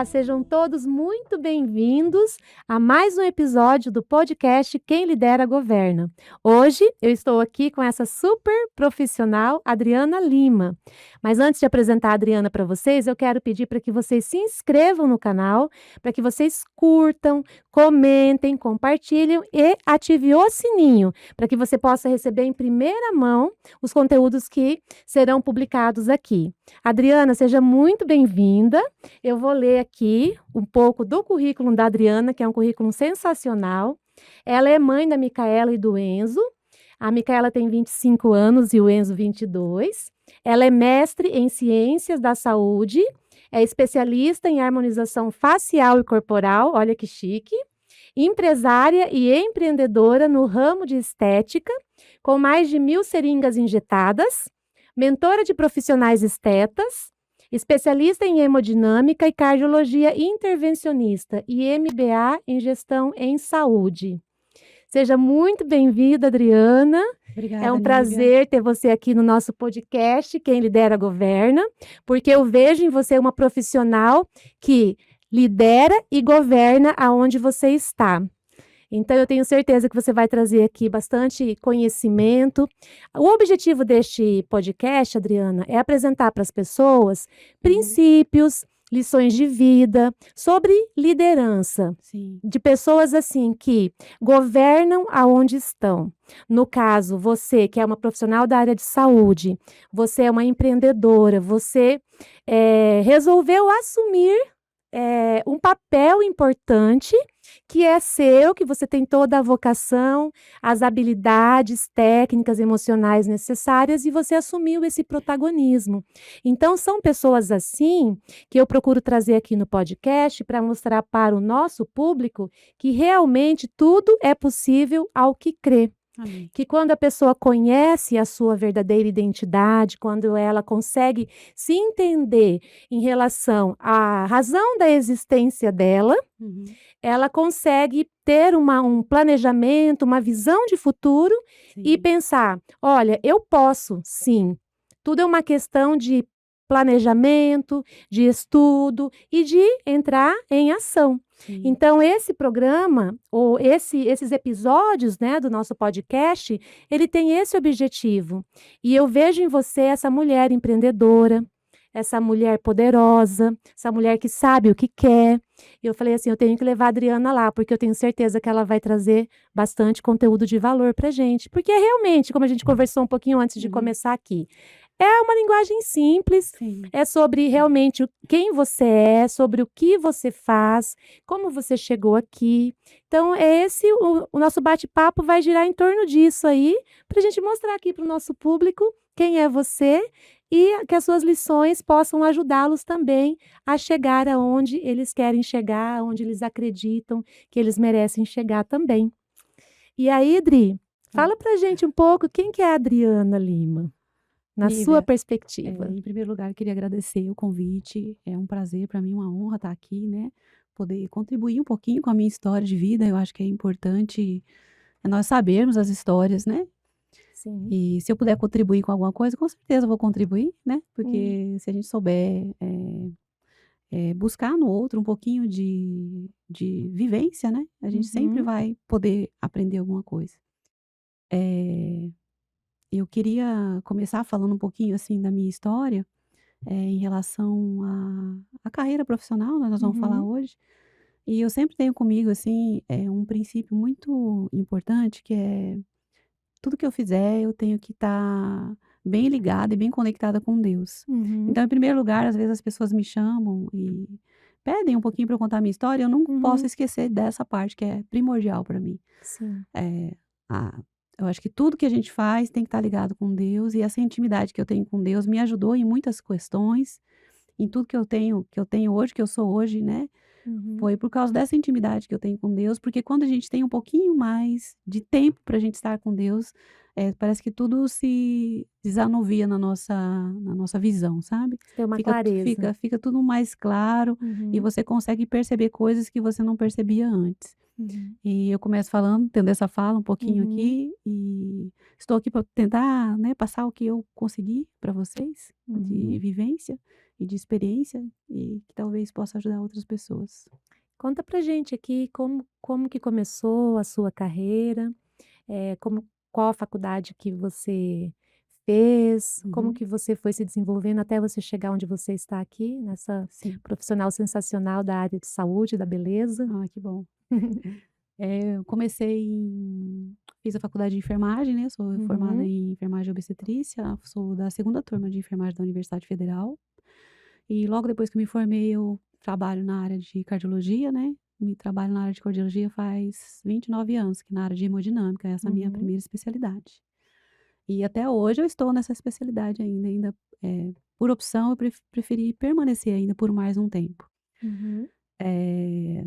Olá, sejam todos muito bem-vindos a mais um episódio do podcast Quem Lidera Governa. Hoje eu estou aqui com essa super profissional, Adriana Lima. Mas antes de apresentar a Adriana para vocês, eu quero pedir para que vocês se inscrevam no canal, para que vocês curtam, comentem, compartilhem e ativem o sininho, para que você possa receber em primeira mão os conteúdos que serão publicados aqui. Adriana, seja muito bem-vinda. Eu vou ler aqui um pouco do currículo da Adriana, que é um currículo sensacional. Ela é mãe da Micaela e do Enzo. A Micaela tem 25 anos e o Enzo 22. Ela é mestre em Ciências da Saúde, é especialista em harmonização facial e corporal, olha que chique, empresária e empreendedora no ramo de estética, com mais de 1.000 seringas injetadas, mentora de profissionais estetas, especialista em hemodinâmica e cardiologia intervencionista e MBA em gestão em saúde. Seja muito bem-vinda, Adriana. Obrigada, É um Nívia. prazer ter você aqui no nosso podcast, Quem Lidera Governa, porque eu vejo em você uma profissional que lidera e governa aonde você está. Então, eu tenho certeza que você vai trazer aqui bastante conhecimento. O objetivo deste podcast, Adriana, é apresentar para as pessoas princípios, lições de vida sobre liderança. Sim. De pessoas assim que governam aonde estão. No caso, você que é uma profissional da área de saúde, você é uma empreendedora, você resolveu assumir um papel importante que é seu, que você tem toda a vocação, as habilidades técnicas, emocionais necessárias e você assumiu esse protagonismo. Então, são pessoas assim que eu procuro trazer aqui no podcast para mostrar para o nosso público que realmente tudo é possível ao que crê. Amém. Que quando a pessoa conhece a sua verdadeira identidade, quando ela consegue se entender em relação à razão da existência dela, ela consegue ter um planejamento, uma visão de futuro e pensar, olha, eu posso, sim. Tudo é uma questão de planejamento, de estudo e de entrar em ação. Sim. Então, esse programa, ou esses episódios, né, do nosso podcast, ele tem esse objetivo. E eu vejo em você essa mulher empreendedora, essa mulher poderosa, essa mulher que sabe o que quer. E eu falei assim, eu tenho que levar a Adriana lá, porque eu tenho certeza que ela vai trazer bastante conteúdo de valor pra gente. Porque realmente, como a gente conversou um pouquinho antes de começar aqui, é uma linguagem simples, Sim. é sobre realmente quem você é, sobre o que você faz, como você chegou aqui. Então, o nosso bate-papo vai girar em torno disso aí, para a gente mostrar aqui para o nosso público quem é você e que as suas lições possam ajudá-los também a chegar aonde eles querem chegar, aonde eles acreditam que eles merecem chegar também. E aí, Adri, fala pra gente um pouco quem que é a Adriana Lima, na Nívia, sua perspectiva. Em primeiro lugar, eu queria agradecer o convite. É um prazer para mim, uma honra estar aqui, né? Poder contribuir um pouquinho com a minha história de vida. Eu acho que é importante nós sabermos as histórias, né? Sim. E se eu puder contribuir com alguma coisa, com certeza eu vou contribuir, né? Porque se a gente souber buscar no outro um pouquinho de vivência, né? A gente sempre vai poder aprender alguma coisa. Eu queria começar falando um pouquinho assim da minha história, em relação à carreira profissional, né, nós vamos falar hoje. E eu sempre tenho comigo assim, um princípio muito importante que é tudo que eu fizer eu tenho que estar bem ligada e bem conectada com Deus. Então, em primeiro lugar, às vezes as pessoas me chamam e pedem um pouquinho para eu contar a minha história, eu não posso esquecer dessa parte que é primordial para mim. Sim. Eu acho que tudo que a gente faz tem que estar ligado com Deus e essa intimidade que eu tenho com Deus me ajudou em muitas questões, em tudo que eu tenho hoje, que eu sou hoje, né? Foi por causa dessa intimidade que eu tenho com Deus, porque quando a gente tem um pouquinho mais de tempo para a gente estar com Deus, parece que tudo se desanuvia na nossa visão, sabe. Ter uma Fica tu clareza. fica fica tudo mais claro e Uhum, você consegue perceber coisas que você não percebia antes. uhum, E eu começo falando, tendo essa fala um pouquinho uhum, aqui, e estou aqui para tentar, né, passar o que eu consegui para vocês, de uhum. vivência e de experiência, e que talvez possa ajudar outras pessoas. Conta pra gente aqui como que começou a sua carreira, como qual a faculdade que você fez, como Uhum, que você foi se desenvolvendo até você chegar onde você está aqui, nessa sim. profissional sensacional da área de saúde, da beleza. Ah, que bom. Eu comecei fiz a faculdade de enfermagem, né, sou formada Uhum, em enfermagem e obstetrícia, sou da segunda turma de enfermagem da Universidade Federal. E logo depois que me formei, eu trabalho na área de cardiologia, né, trabalho na área de cardiologia faz 29 anos, que na área de hemodinâmica, essa é a minha uhum, primeira especialidade. E até hoje eu estou nessa especialidade ainda, por opção eu preferi permanecer ainda por mais um tempo. uhum, Eh,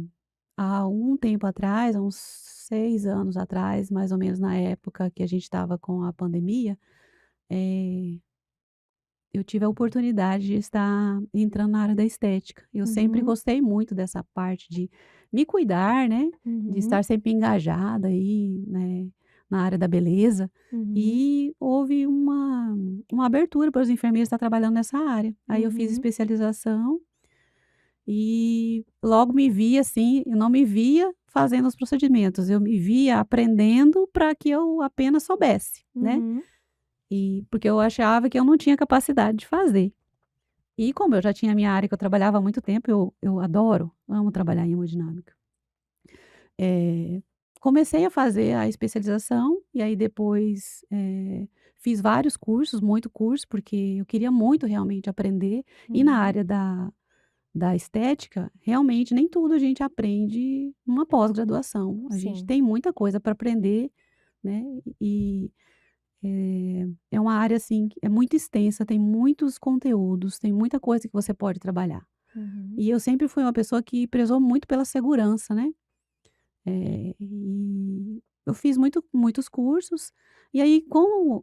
Há um tempo atrás, há uns 6 anos atrás, mais ou menos na época que a gente estava com a pandemia, eh eu tive a oportunidade de estar entrando na área da estética. Eu sempre uhum, gostei muito dessa parte de me cuidar, né, de uhum, estar sempre engajada aí, né, na área da beleza. uhum, E houve uma abertura para os enfermeiros estar trabalhando nessa área. Aí eu fiz uhum, especialização e logo me vi assim, eu não me via fazendo os procedimentos, eu me via aprendendo para que eu apenas soubesse, né. uhum, E porque eu achava que eu não tinha capacidade de fazer. E como eu já tinha a minha área que eu trabalhava há muito tempo, eu adoro, amo trabalhar em hemodinâmica. Eh, Comecei a fazer a especialização e aí depois, fiz vários cursos, muito curso, porque eu queria muito realmente aprender. E na uhum. área da estética, realmente nem tudo a gente aprende numa pós-graduação. A gente Sim. tem muita coisa para aprender, né, é uma área, assim, que é muito extensa, tem muitos conteúdos, tem muita coisa que você pode trabalhar. Uhum, E eu sempre fui uma pessoa que prezou muito pela segurança, né. E eu fiz muitos cursos, e aí com,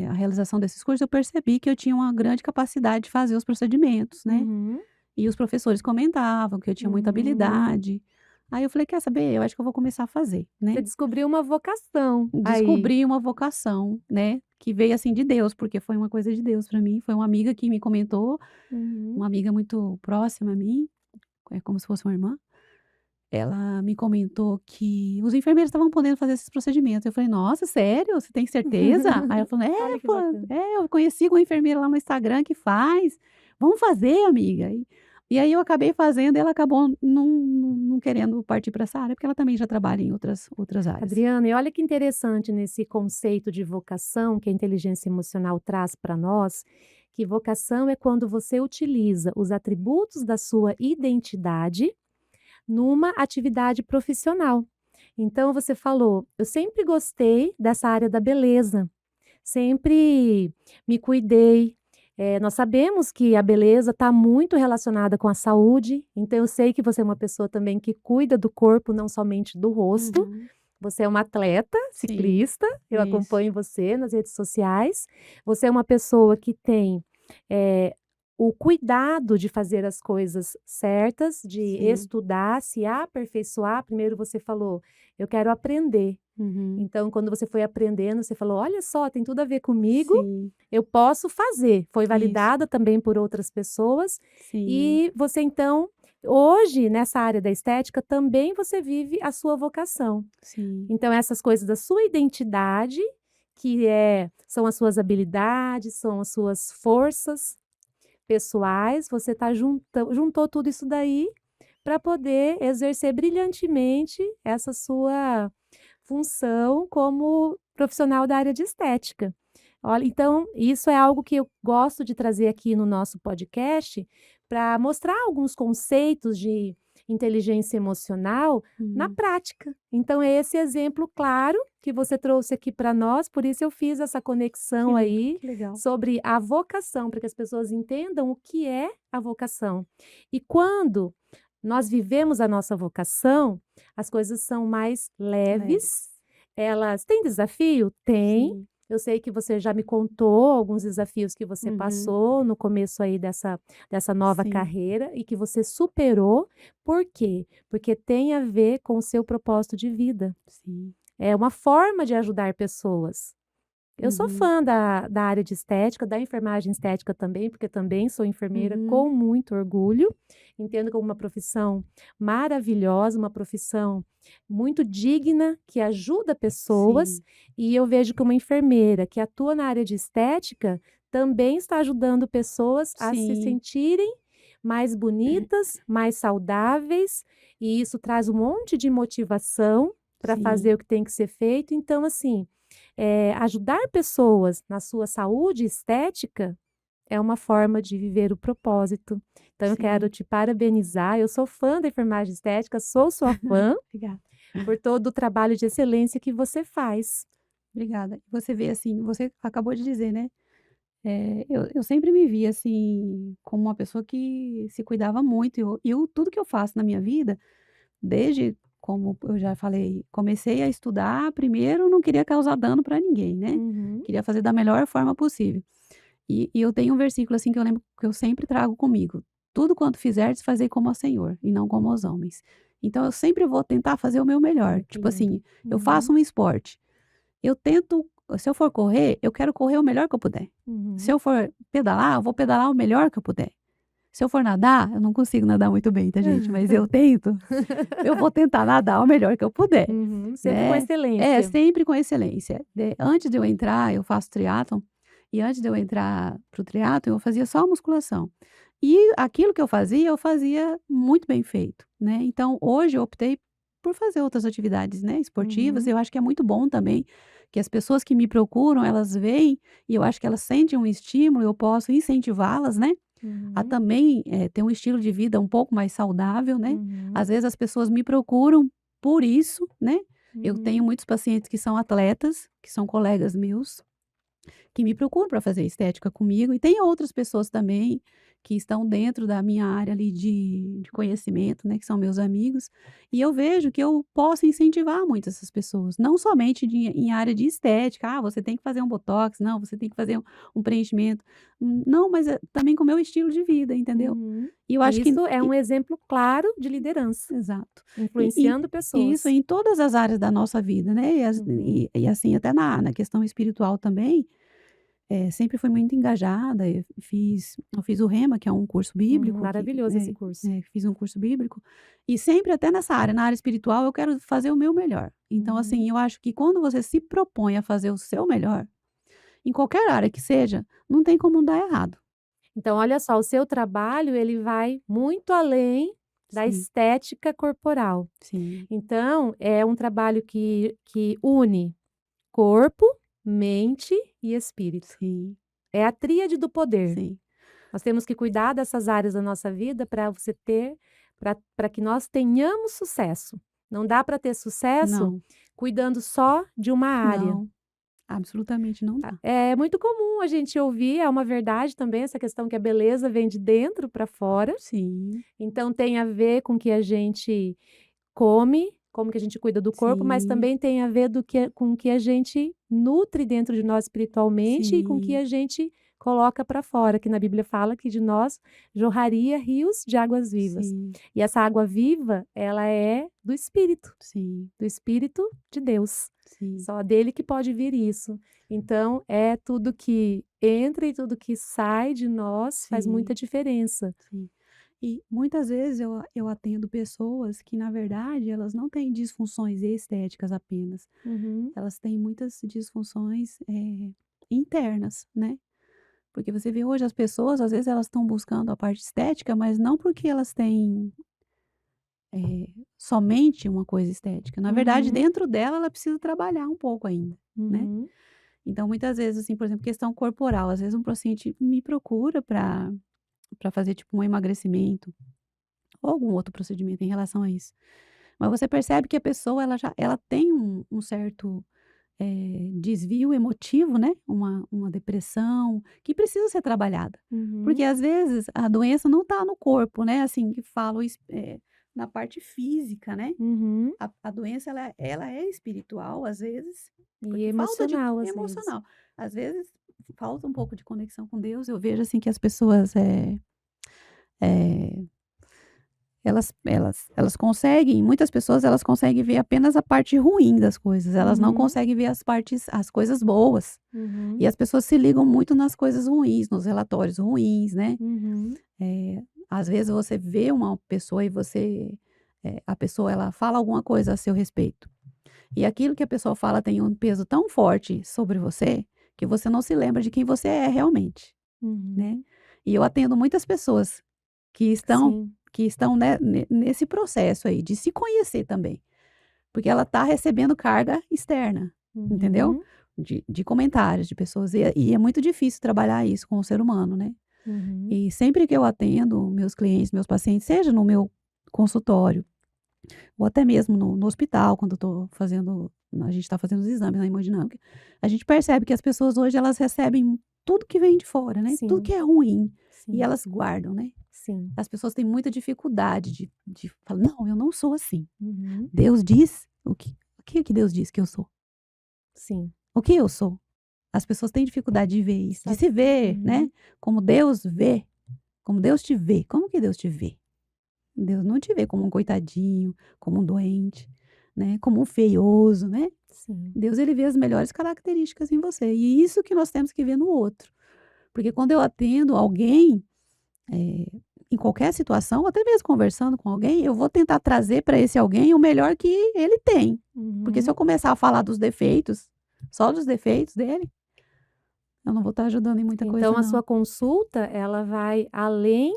a realização desses cursos eu percebi que eu tinha uma grande capacidade de fazer os procedimentos, né. uhum, E os professores comentavam que eu tinha muita uhum. habilidade. Aí eu falei: "Quer saber? Eu acho que eu vou começar a fazer", Você né. descobriu uma vocação aí. Descobri uma vocação, né, que veio, assim, de Deus, porque foi uma coisa de Deus para mim, foi uma amiga que me comentou, Uhum. uma amiga muito próxima a mim, é como se fosse uma irmã. Ela me comentou que os enfermeiros estavam podendo fazer esses procedimentos. Eu falei: "Nossa, sério? Você tem certeza?" Aí ela falou: Olha "É, que pô, bacana. eu conheci uma enfermeira lá no Instagram que faz. Vamos fazer, amiga". E aí eu acabei fazendo e ela acabou não querendo partir para essa área, porque ela também já trabalha em outras áreas. Adriana, e olha que interessante nesse conceito de vocação que a inteligência emocional traz para nós, que vocação é quando você utiliza os atributos da sua identidade numa atividade profissional. Então você falou: "Eu sempre gostei dessa área da beleza, sempre me cuidei". Nós sabemos que a beleza está muito relacionada com a saúde, então eu sei que você é uma pessoa também que cuida do corpo, não somente do rosto. Uhum. Você é uma atleta Sim, ciclista, eu isso. acompanho você nas redes sociais. Você é uma pessoa que tem, eh, o cuidado de fazer as coisas certas, de Sim. estudar, se aperfeiçoar. Primeiro você falou: "Eu quero aprender". Uhum. Então, quando você foi aprendendo, você falou: "Olha só, tem tudo a ver comigo, Sim, eu posso fazer". Foi isso. validada também por outras pessoas. Sim, E você então, hoje, nessa área da estética, também você vive a sua vocação. sim, Então essas coisas da sua identidade, são as suas habilidades, são as suas forças pessoais, você juntou tudo isso daí para poder exercer brilhantemente essa sua função como profissional da área de estética. Olha, então isso é algo que eu gosto de trazer aqui no nosso podcast, para mostrar alguns conceitos de inteligência emocional na hum, prática. Então é esse exemplo claro que você trouxe aqui para nós, por isso eu fiz essa conexão aí que legal. sobre a vocação, para que as pessoas entendam o que é a vocação. E quando nós vivemos a nossa vocação, as coisas são mais leves. Leves. Elas têm desafio? Tem, Sim, Eu sei que você já me contou alguns desafios que você Uhum. passou no começo aí dessa nova Sim, carreira e que você superou. Por quê? Porque tem a ver com o seu propósito de vida. sim. É uma forma de ajudar pessoas. Eu sou Uhum. fã da área de estética, da enfermagem estética também, porque também sou enfermeira Uhum. com muito orgulho. Entendo como uma profissão maravilhosa, uma profissão muito digna, que ajuda pessoas. Sim, E eu vejo que uma enfermeira que atua na área de estética também está ajudando pessoas a se sim. sentirem mais bonitas, mais saudáveis, e isso traz um monte de motivação para Sim, fazer o que tem que ser feito. Então, assim, ajudar pessoas na sua saúde estética é uma forma de viver o propósito. Então, eu quero sim. te parabenizar. Eu sou fã da enfermagem estética, sou sua fã Obrigada, por todo o trabalho de excelência que você faz. obrigada. Você vê, assim, você acabou de dizer, né, eu sempre me vi, assim, como uma pessoa que se cuidava muito, e eu tudo que eu faço na minha vida, desde como eu já falei, comecei a estudar, primeiro não queria causar dano para ninguém, né, Uhum, queria fazer da melhor forma possível. E eu tenho um versículo, assim, que eu lembro que eu sempre trago comigo: "Tudo quanto fizerdes, fazei como ao Senhor, e não como aos homens". Então eu sempre vou tentar fazer o meu melhor. olha que Tipo lindo. assim, eu Uhum, faço um esporte, eu tento se eu for correr, eu quero correr o melhor que eu puder. Se uhum. eu for pedalar, eu vou pedalar o melhor que eu puder. Se eu for nadar, eu não consigo nadar muito bem, tá, gente, mas eu tento, eu vou tentar nadar o melhor que eu puder, Uhum, sempre com né. É, excelência. sempre com excelência. Antes de eu entrar, eu faço triatlon, e antes de eu entrar para o triatlon, eu fazia só musculação. E aquilo que eu fazia muito bem feito, né. Então hoje eu optei por fazer outras atividades, né, esportivas. Uhum, Eu acho que é muito bom também, que as pessoas que me procuram, elas veem, e eu acho que elas sentem um estímulo, eu posso incentivá-las, né, a uhum, também, ter um estilo de vida um pouco mais saudável, né. uhum, Às vezes as pessoas me procuram por isso, né. Eu tenho uhum. muitos pacientes que são atletas, que são colegas meus, que me procuram para fazer estética comigo, e tem outras pessoas também que estão dentro da minha área ali de conhecimento, né, que são meus amigos, e eu vejo que eu posso incentivar muito essas pessoas, não somente em área de estética: "Ah, você tem que fazer um botox, não, você tem que fazer um preenchimento", não, mas também com o meu estilo de vida, entendeu. Uhum. E eu acho E que isso é um exemplo claro de liderança, exato. influenciando E isso pessoas. em todas as áreas da nossa vida, né, Uhum. e assim, até na questão espiritual também, sempre fui muito engajada. Eu fiz o Rema, que é um curso bíblico Maravilhoso esse curso. fiz um curso bíblico, e sempre até nessa área, na área espiritual, eu quero fazer o meu melhor. Então, Uhum. assim, eu acho que quando você se propõe a fazer o seu melhor, em qualquer área que seja, não tem como dar errado. Então, olha só, o seu trabalho ele vai muito além da Sim, estética corporal. sim, Então, é um trabalho que une corpo, mente e espírito. sim, É a tríade do poder. sim. Nós temos que cuidar dessas áreas da nossa vida para você ter, para que nós tenhamos sucesso. Não dá para ter sucesso Não, cuidando só de uma área. não, absolutamente não dá. É muito comum a gente ouvir, é uma verdade também, essa questão que a beleza vem de dentro para fora. Sim, Então tem a ver com o que a gente come, como que a gente cuida do corpo, mas sim, também tem a ver com o que a gente nutre dentro de nós espiritualmente e com o que sim, a gente coloca para fora, que na Bíblia fala que de nós jorraria rios de águas vivas. sim, E essa água viva, ela é sim, do Espírito de Deus. sim, Só dele que pode vir isso. Então, é tudo que entra e tudo que sai de nós faz muita sim, diferença. sim. E muitas vezes eu atendo pessoas que, na verdade, elas não têm disfunções estéticas apenas, Uhum, elas têm muitas disfunções, internas, né. Porque você vê hoje as pessoas, às vezes, elas estão buscando a parte estética, mas não porque elas têm, somente uma coisa estética. Na verdade, uhum, dentro dela, ela precisa trabalhar um pouco ainda, né. uhum, Então, muitas vezes, assim, por exemplo, questão corporal, às vezes um paciente me procura para fazer, tipo, um emagrecimento ou algum outro procedimento em relação a isso. Mas você percebe que a pessoa ela tem um certo, desvio emotivo, né, uma depressão que precisa ser trabalhada. Porque uhum. às vezes a doença não está no corpo, né, assim que falam na parte física, né? Uhum. A doença, ela é espiritual, às vezes, E porque falta de emocional, às vezes. emocional. Às vezes, falta um pouco de conexão com Deus. Eu vejo, assim, que as pessoas, eh, elas conseguem muitas pessoas, elas conseguem ver apenas a parte ruim das coisas, elas não Uhum. conseguem ver as coisas boas. Uhum. E as pessoas se ligam muito nas coisas ruins, nos relatórios ruins, né. Uhum. Às vezes você vê uma pessoa e a pessoa ela fala alguma coisa a seu respeito, e aquilo que a pessoa fala tem um peso tão forte sobre você, que você não se lembra de quem você é realmente, né. Uhum. E eu atendo muitas pessoas que estão Sim. nesse processo aí de se conhecer também, porque ela está recebendo carga externa, entendeu? Uhum. De comentários de pessoas, e é muito difícil trabalhar isso com o ser humano, né. Uhum. E sempre que eu atendo meus clientes, meus pacientes, seja no meu consultório ou até mesmo no hospital, quando eu tô fazendo a gente está fazendo os exames na hemodinâmica, a gente percebe que as pessoas hoje elas recebem tudo que vem de fora, né, tudo que Sim. é ruim, e Sim. elas guardam, né. Sim. As pessoas têm muita dificuldade de falar: "Não, eu não sou assim. Uhum. Deus diz o que Deus diz que eu sou? Sim. O que eu sou?". As pessoas têm dificuldade de ver isso, de Sabe. se ver, né, Uhum. como Deus vê, como Deus te vê. Como que Deus te vê? Deus não te vê como um coitadinho, como um doente, né, como um feioso, né. Sim. Deus ele vê as melhores características em você, e isso que nós temos que ver no outro. Porque quando eu atendo alguém, eh, em qualquer situação, até mesmo conversando com alguém, eu vou tentar trazer para esse alguém o melhor que ele tem. Porque se Uhum. eu começar a falar dos defeitos, só dos defeitos dele, eu não vou estar ajudando em muita coisa Então a não. sua consulta, ela vai além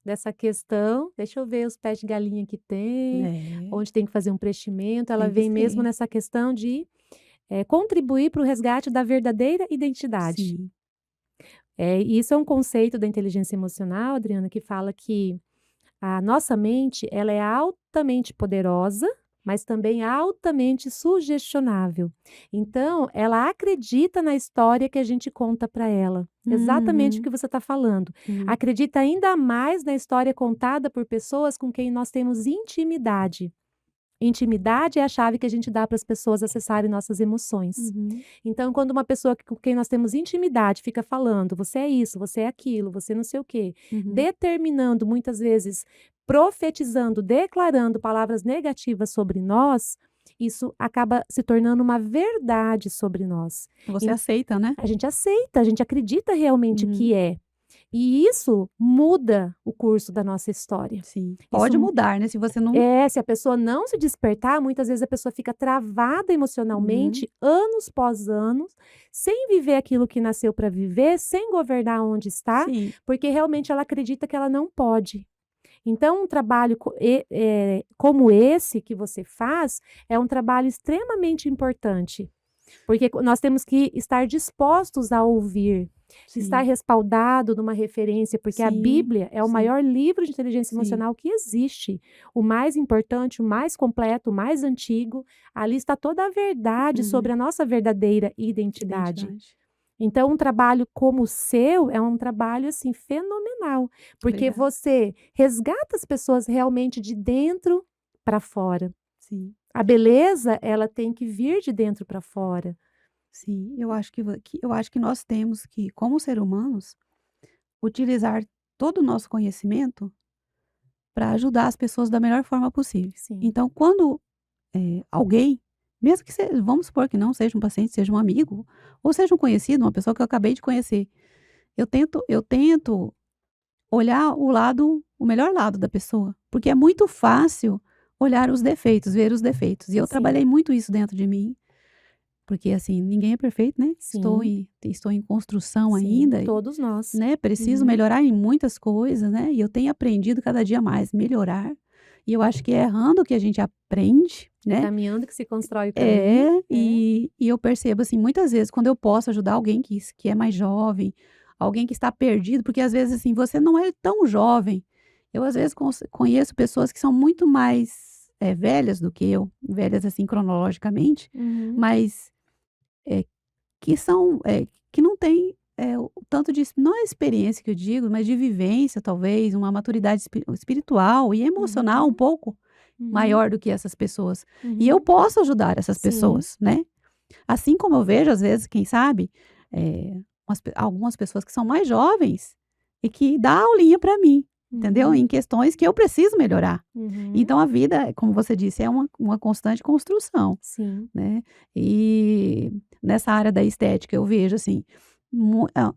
dessa questão, deixa eu ver os pés de galinha que tem, É, onde tem que fazer um preenchimento, ela tem que vem mesmo ser. nessa questão de, contribuir para o resgate da verdadeira identidade. Sim, Isso é um conceito da inteligência emocional, Adriana, que fala que a nossa mente, ela é altamente poderosa, mas também altamente sugestionável. Então, ela acredita na história que a gente conta para ela. Exatamente o uhum, que você está falando. sim, Acredita ainda mais na história contada por pessoas com quem nós temos intimidade. Intimidade é a chave que a gente dá para as pessoas acessarem nossas emoções. uhum, Então, quando uma pessoa com quem nós temos intimidade fica falando: "Você é isso, você é aquilo, você não sei o quê", uhum. determinando, muitas vezes profetizando, declarando palavras negativas sobre nós, isso acaba se tornando uma verdade sobre nós. Você En aceita, né? A gente aceita, a gente acredita realmente Uhum, que é. E isso muda o curso da nossa história. sim. Isso Pode mudar, né, se você não se a pessoa não se despertar, muitas vezes a pessoa fica travada uhum, emocionalmente, anos pós anos, sem viver aquilo que nasceu para viver, sem governar onde está, sim, porque realmente ela acredita que ela não pode. Então, um trabalho como esse que você faz, é um trabalho extremamente importante. Porque nós temos que estar dispostos a ouvir, estar sim, respaldado numa referência, porque a sim, Bíblia é o sim, maior livro de inteligência sim. emocional que existe, o mais importante, o mais completo, o mais antigo. Ali está toda a verdade Uhum. sobre a nossa verdadeira identidade. Identidade. Então, um trabalho como o seu é um trabalho assim fenomenal, porque Obrigada. você resgata as pessoas realmente de dentro para fora. Sim, A beleza, ela tem que vir de dentro para fora. sim. Eu acho que nós temos que, como ser humanos, utilizar todo o nosso conhecimento para ajudar as pessoas da melhor forma possível. Sim. Então, quando, alguém, mesmo que vamos supor que não seja um paciente, seja um amigo, ou seja um conhecido, uma pessoa que eu acabei de conhecer, eu tento olhar o melhor lado da pessoa, porque é muito fácil olhar os defeitos, ver os defeitos, e eu Sim, trabalhei muito isso dentro de mim, porque, assim, ninguém é perfeito, né, sim, estou em construção sim, ainda, todos nós. né, preciso Uhum. melhorar em muitas coisas, né, e eu tenho aprendido cada dia mais melhorar, e eu acho que é errando que a gente aprende, É né. caminhando que se constrói o caminho. É, É. e eu percebo, assim, muitas vezes quando eu posso ajudar alguém que é mais jovem, alguém que está perdido, porque às vezes, assim, você não é tão jovem. Eu às vezes conheço pessoas que são muito mais, velhas do que eu, velhas, assim, cronologicamente, Uhum. mas, eh, que são, que não têm, tanto de, não é experiência que eu digo, mas de vivência, talvez, uma maturidade espiritual e emocional um Uhum. pouco Uhum. maior do que essas pessoas. E eu Uhum. posso ajudar essas Sim. pessoas, né? Assim como eu vejo, às vezes, quem sabe, algumas pessoas que são mais jovens e que dá aulinha para mim, entendeu? Uhum. Em questões que eu preciso melhorar. Uhum. Então a vida, como você disse, é uma constante construção, Sim. né? E nessa área da estética eu vejo assim,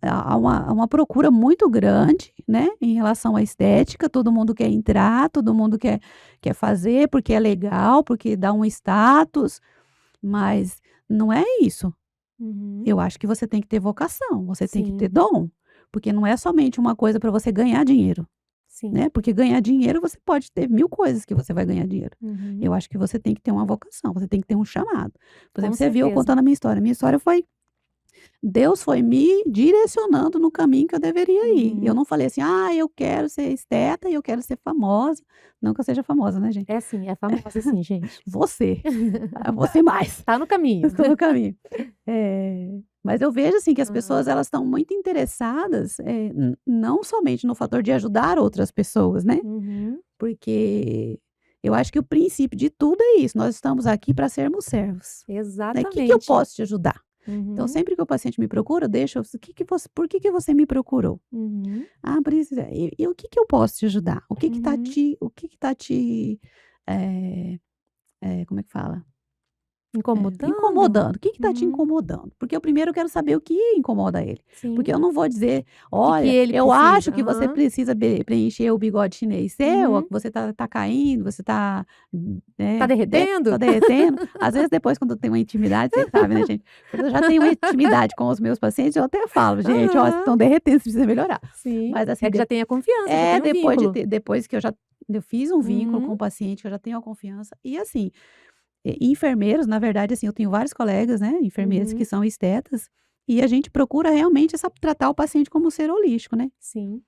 há uma procura muito grande, né, em relação à estética, todo mundo quer entrar, todo mundo quer fazer, porque é legal, porque dá um status, mas não é isso. Uhum. Eu acho que você tem que ter vocação, você tem que ter Sim. dom, porque não é somente uma coisa para você ganhar dinheiro, Sim. né, porque ganhar dinheiro você pode ter 1000 coisas que você vai ganhar dinheiro. Uhum. Eu acho que você tem que ter uma vocação, você tem que ter um chamado. Por Com exemplo, você viu eu certeza. contando a minha história foi Deus foi me direcionando no caminho que eu deveria ir. Eu Uhum. não falei assim: "Ah, eu quero ser esteta e eu quero ser famosa", não que eu seja famosa, né, gente. É sim, é famosa sim, gente. Você, você mais. Tá no Eu caminho. estou no caminho. Mas eu vejo, assim, que as pessoas Aham. elas estão muito interessadas, não somente no fator de ajudar outras pessoas, né, Uhum. porque eu acho que o princípio de tudo é isso, nós estamos aqui para sermos servos, né. Que eu Exatamente. posso te ajudar? Então Uhum. sempre que o paciente me procura, deixa eu, o que que você por que você me procurou? Uhum. Ah, precisa, e o que que eu posso te ajudar? Uhum. O que que tá te, eh como é que fala? Incomodando? Incomodando. O que está te Uhum. incomodando? Porque eu primeiro quero saber o que incomoda ele. Sim. Porque eu não vou dizer: O que que "Olha, ele eu precisa? acho que você Aham. precisa preencher o bigode chinês seu, ou Uhum. que você tá caindo, você tá, Tá derretendo? tá derretendo". Às vezes, depois, quando eu tenho uma intimidade, vocês sabem, né, gente? Quando eu já tenho uma intimidade com os meus pacientes, eu até falo: "Gente, ó, vocês Aham. estão derretendo, você precisa melhorar". Sim. Mas assim, É que já tem a confiança, já tem um vínculo. depois que eu fiz um vínculo Uhum. com o paciente, que eu já tenho a confiança, e assim, enfermeiros, na verdade, assim, eu tenho vários colegas, né, enfermeiros que Uhum. são estetas, e a gente procura realmente tratar o paciente como um ser holístico, né. Sim.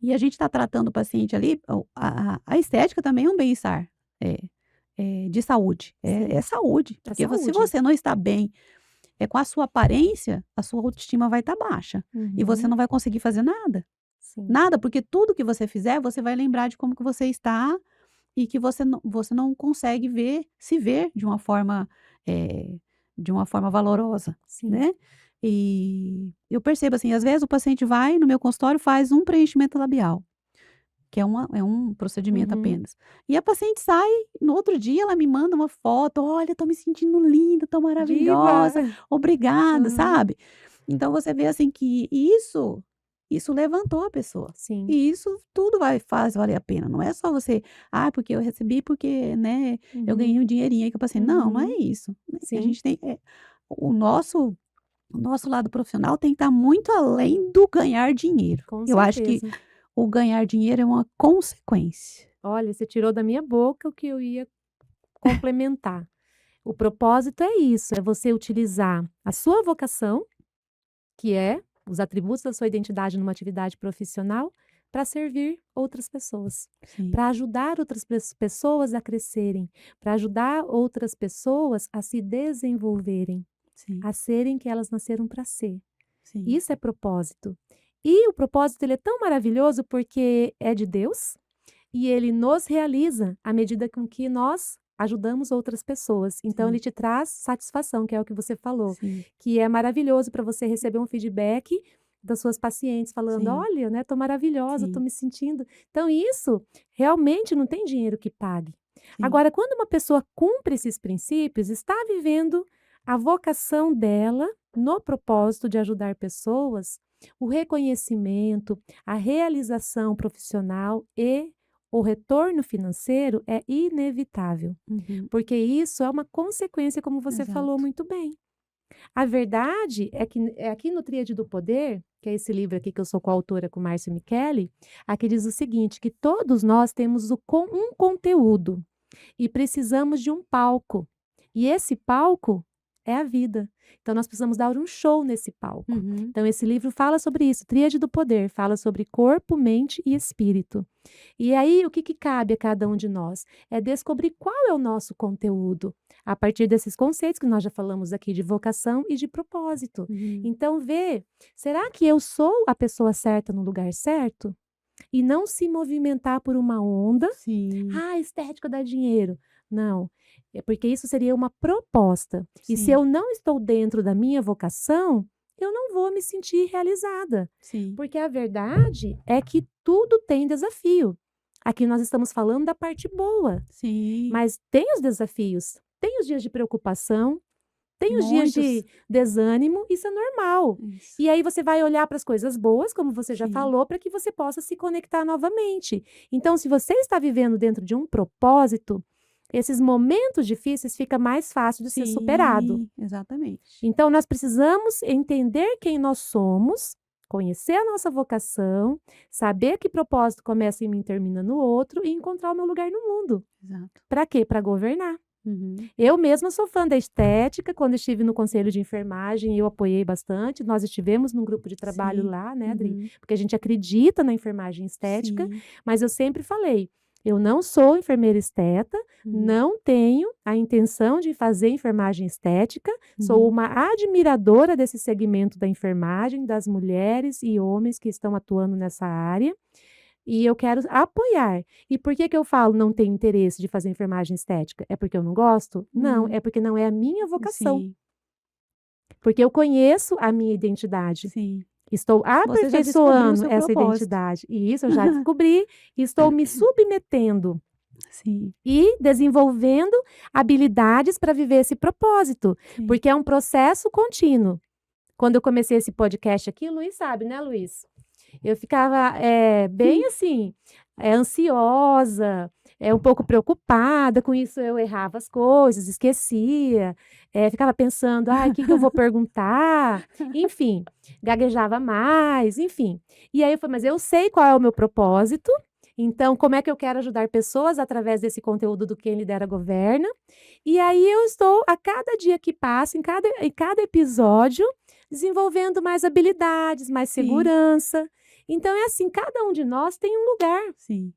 E a gente está tratando o paciente ali, a estética também é um bem-estar, é de saúde, é Sim. saúde, É porque se saúde. você não está bem, com a sua aparência, a sua autoestima vai estar baixa, e você Uhum. não vai conseguir fazer nada. Sim. Nada, porque tudo que você fizer, você vai lembrar de como que você está e que você não consegue se ver eh, de uma forma valorosa, Sim. né. E eu percebo, assim, às vezes o paciente vai no meu consultório, faz um preenchimento labial, que é um procedimento Uhum. apenas. E a paciente sai, no outro dia ela me manda uma foto: "Olha, estou me sentindo linda, estou Diva. maravilhosa, obrigada", Aham. sabe. Então você vê, assim, que isso levantou a pessoa. Sim. E isso tudo faz valer a pena, não é só você: "Ah, porque eu recebi porque, né, eu ganhei Uhum. um dinheirinho aí que eu passei", não é Uhum. isso, né. A Sim. gente tem, o nosso o nosso lado profissional tem que estar muito além do ganhar dinheiro. Com Eu acho que certeza. o ganhar dinheiro é uma consequência. Olha, você tirou da minha boca o que eu ia complementar. O propósito é isso, é você utilizar a sua vocação, que é os atributos da sua identidade numa atividade profissional, para servir outras pessoas, Sim, para ajudar outras pessoas a crescerem, para ajudar outras pessoas a se desenvolverem, sim, a serem que elas nasceram para ser. sim, Isso é propósito. E o propósito ele é tão maravilhoso porque é de Deus e ele nos realiza à medida com que nós ajudamos outras pessoas. Então ele sim, te traz satisfação, que é o que você falou, sim, que é maravilhoso para você receber um feedback das suas pacientes falando: sim, "Olha, né, tô maravilhosa, tô sim, me sentindo". Então isso realmente não tem dinheiro que pague. sim, Agora, quando uma pessoa cumpre esses princípios, está vivendo a vocação dela no propósito de ajudar pessoas, o reconhecimento, a realização profissional e o retorno financeiro é inevitável, uhum, porque isso é uma consequência, como você falou exato. muito bem. A verdade é que é aqui no Tríade do Poder, que é esse livro aqui que eu sou coautora com Márcio Micheli, aqui diz o seguinte, que todos nós temos um conteúdo e precisamos de um palco. E esse palco é a vida. Então nós precisamos dar um show nesse palco. Uhum. Então esse livro fala sobre isso, Tríade do Poder, fala sobre corpo, mente e espírito. E aí o que cabe a cada um de nós? É descobrir qual é o nosso conteúdo, a partir desses conceitos que nós já falamos aqui de vocação e de propósito. Uhum. Então será que eu sou a pessoa certa no lugar certo? E não se movimentar por uma onda. Sim. Estética dá dinheiro. Não, é porque isso seria uma proposta. E se Sim. eu não estou dentro da minha vocação, eu não vou me sentir realizada. Sim. Porque a verdade é que tudo tem desafio. Aqui nós estamos falando da parte boa, Sim. mas tem os desafios, tem os dias de preocupação, tem os dias de Muitos. desânimo, isso é normal. Isso. E aí você vai olhar para as coisas boas, como você já Sim. falou, para que você possa se conectar novamente. Então, se você está vivendo dentro de um propósito, esses momentos difíceis fica mais fácil de ser superado. Sim, exatamente. Então, nós precisamos entender quem nós somos, conhecer a nossa vocação, saber que propósito começa em mim e termina no outro e encontrar o meu lugar no mundo. Exato. Para quê? Para governar. Uhum. Eu mesma sou fã da estética. Quando estive no conselho de enfermagem, eu apoiei bastante. Nós estivemos num grupo de trabalho Sim. lá, né, Adri? Uhum. Porque a gente acredita na enfermagem estética, Sim. mas eu sempre falei, eu não sou enfermeira esteta, Uhum. não tenho a intenção de fazer enfermagem estética, sou Uhum. uma admiradora desse segmento da enfermagem, das mulheres e homens que estão atuando nessa área. E eu quero apoiar. E por que eu falo não tenho interesse de fazer enfermagem estética? É porque eu não gosto? Não, é porque não é a minha vocação. Sim. Porque eu conheço a minha identidade. Sim. Estou Você já descobriu o aperfeiçoando seu essa propósito. identidade. E isso eu já descobri. Estou me submetendo Sim. e desenvolvendo habilidades para viver esse propósito. Sim. Porque é um processo contínuo. Quando eu comecei esse podcast aqui, o Luiz sabe, né, Luiz? Eu ficava bem assim, ansiosa, um pouco preocupada, com isso eu errava as coisas, esquecia, ficava pensando, o que eu vou perguntar? Enfim, gaguejava mais, enfim. E aí eu falei, mas eu sei qual é o meu propósito, então como é que eu quero ajudar pessoas através desse conteúdo do Quem Lidera Governa? E aí eu estou, a cada dia que passa, em cada episódio, desenvolvendo mais habilidades, mais Sim. segurança. Então é assim, cada um de nós tem um lugar. Sim.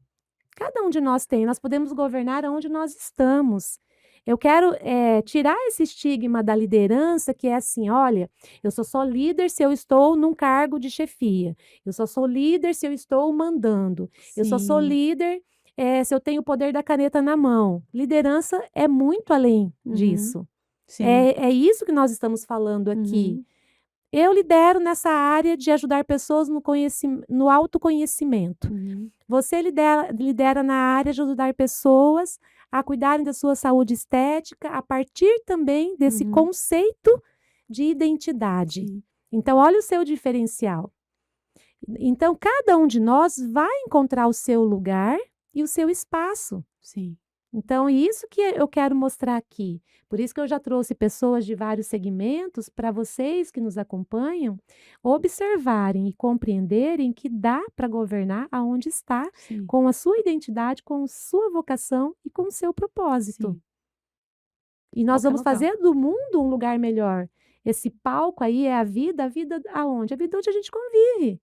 Cada um de nós tem. Nós podemos governar onde nós estamos. Eu quero tirar esse estigma da liderança que é assim, olha, eu só líder se eu estou num cargo de chefia. Eu só sou líder se eu estou mandando. Eu só sou Sim. líder se eu tenho o poder da caneta na mão. Liderança é muito além Uhum. disso. Sim. É isso que nós estamos falando aqui. Uhum. Eu lidero nessa área de ajudar pessoas no autoconhecimento. Uhum. Você lidera na área de ajudar pessoas a cuidarem da sua saúde estética a partir também desse Uhum. conceito de identidade. Sim. Então, olha o seu diferencial. Então, cada um de nós vai encontrar o seu lugar e o seu espaço. Sim. Então, isso que eu quero mostrar aqui. Por isso que eu já trouxe pessoas de vários segmentos para vocês que nos acompanham observarem e compreenderem que dá para governar aonde está, Sim. com a sua identidade, com sua vocação e com o seu propósito. Sim. E nós Qualquer vamos local. fazer do mundo um lugar melhor. Esse palco aí é a vida aonde? A vida onde a gente convive.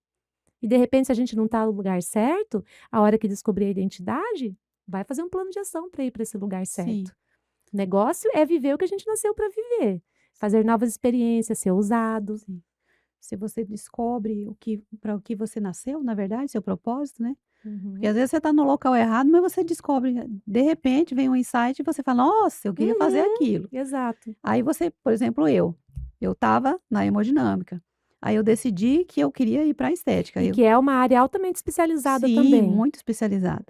E de repente, se a gente não está no lugar certo, a hora que descobrir a identidade, vai fazer um plano de ação para ir para esse lugar certo. Sim. O negócio é viver o que a gente nasceu para viver. Fazer novas experiências, ser ousado. Sim. Se você descobre para o que você nasceu, na verdade, seu propósito, né? Porque às vezes você está no local errado, mas você descobre, de repente vem um insight e você fala, nossa, eu queria fazer aquilo. Exato. Aí você, por exemplo, eu estava na hemodinâmica. Aí eu decidi que eu queria ir para a estética. E que é uma área altamente especializada também. Sim, muito especializada.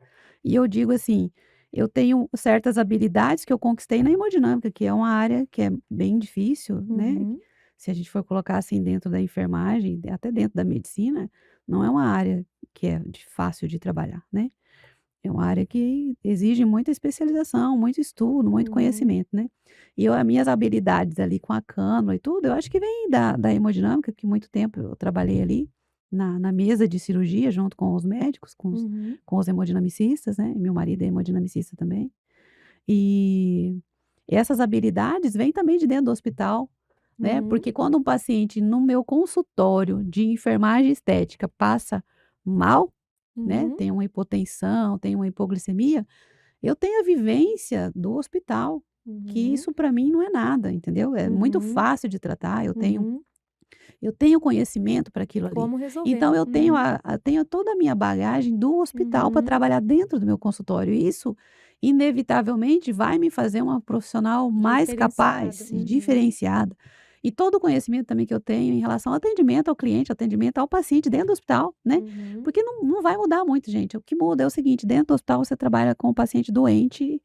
E eu digo assim, eu tenho certas habilidades que eu conquistei na hemodinâmica, que é uma área que é bem difícil, né? Uhum. Se a gente for colocar assim dentro da enfermagem, até dentro da medicina, não é uma área que é fácil de trabalhar, né? É uma área que exige muita especialização, muito estudo, muito Uhum. conhecimento, né? E as minhas habilidades ali com a cânula e tudo, eu acho que vem da hemodinâmica, que muito tempo eu trabalhei ali na mesa de cirurgia junto com os médicos, Uhum. com os hemodinamicistas, né? Meu marido é hemodinamicista também. E Essas habilidades vêm também de dentro do hospital, né? Uhum. Porque quando um paciente no meu consultório de enfermagem estética passa mal, né? Uhum. Tem uma hipotensão, tem uma hipoglicemia, eu tenho a vivência do hospital, que Uhum. isso para mim não é nada, entendeu? É muito Uhum. fácil de tratar, Uhum. eu tenho conhecimento para De aquilo ali. como resolver. Então eu tenho Uhum. tenho toda a minha bagagem do hospital para Uhum. trabalhar dentro do meu consultório. E isso, inevitavelmente, vai me fazer uma profissional mais Diferenciada. capaz e Uhum. diferenciada. E todo o conhecimento também que eu tenho em relação ao atendimento ao cliente, atendimento ao paciente dentro do hospital, né? Uhum. Porque não vai mudar muito, gente. O que muda é o seguinte: dentro do hospital você trabalha com o paciente doente,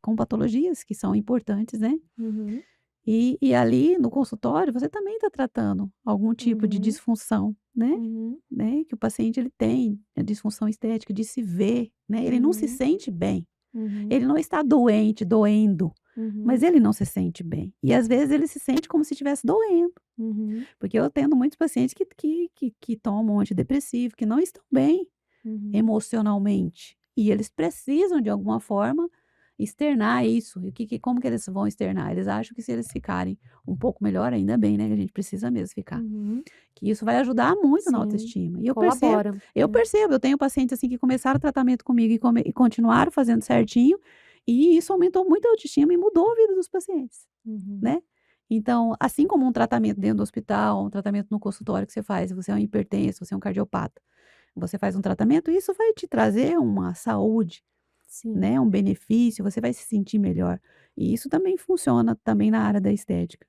com patologias que são importantes, né? Uhum. E ali no consultório você também está tratando algum tipo de Uhum. disfunção, né, Uhum. que o paciente ele tem, a disfunção estética de se ver, né, ele não se Uhum. sente bem, Uhum. ele não está doente, doendo, mas Uhum. ele não se sente bem. E às vezes ele se sente como se estivesse doendo, Uhum. porque eu atendo muitos pacientes que tomam antidepressivo, que não estão bem Uhum. emocionalmente, e eles precisam de alguma forma externar isso. E como que eles vão externar? Eles acham que se eles ficarem um pouco melhor, ainda bem, né, que a gente precisa mesmo ficar, Uhum. que isso vai ajudar muito na Sim, autoestima. E colabora, eu né. percebo, eu tenho pacientes, assim, que começaram o tratamento comigo e continuaram fazendo certinho, e isso aumentou muito a autoestima e mudou a vida dos pacientes, Uhum. né. Então, assim como um tratamento dentro do hospital, um tratamento no consultório que você faz, você é um hipertenso, você é um cardiopata, você faz um tratamento, isso vai te trazer uma saúde, Sim. né, um benefício, você vai se sentir melhor. E isso também funciona também na área da estética.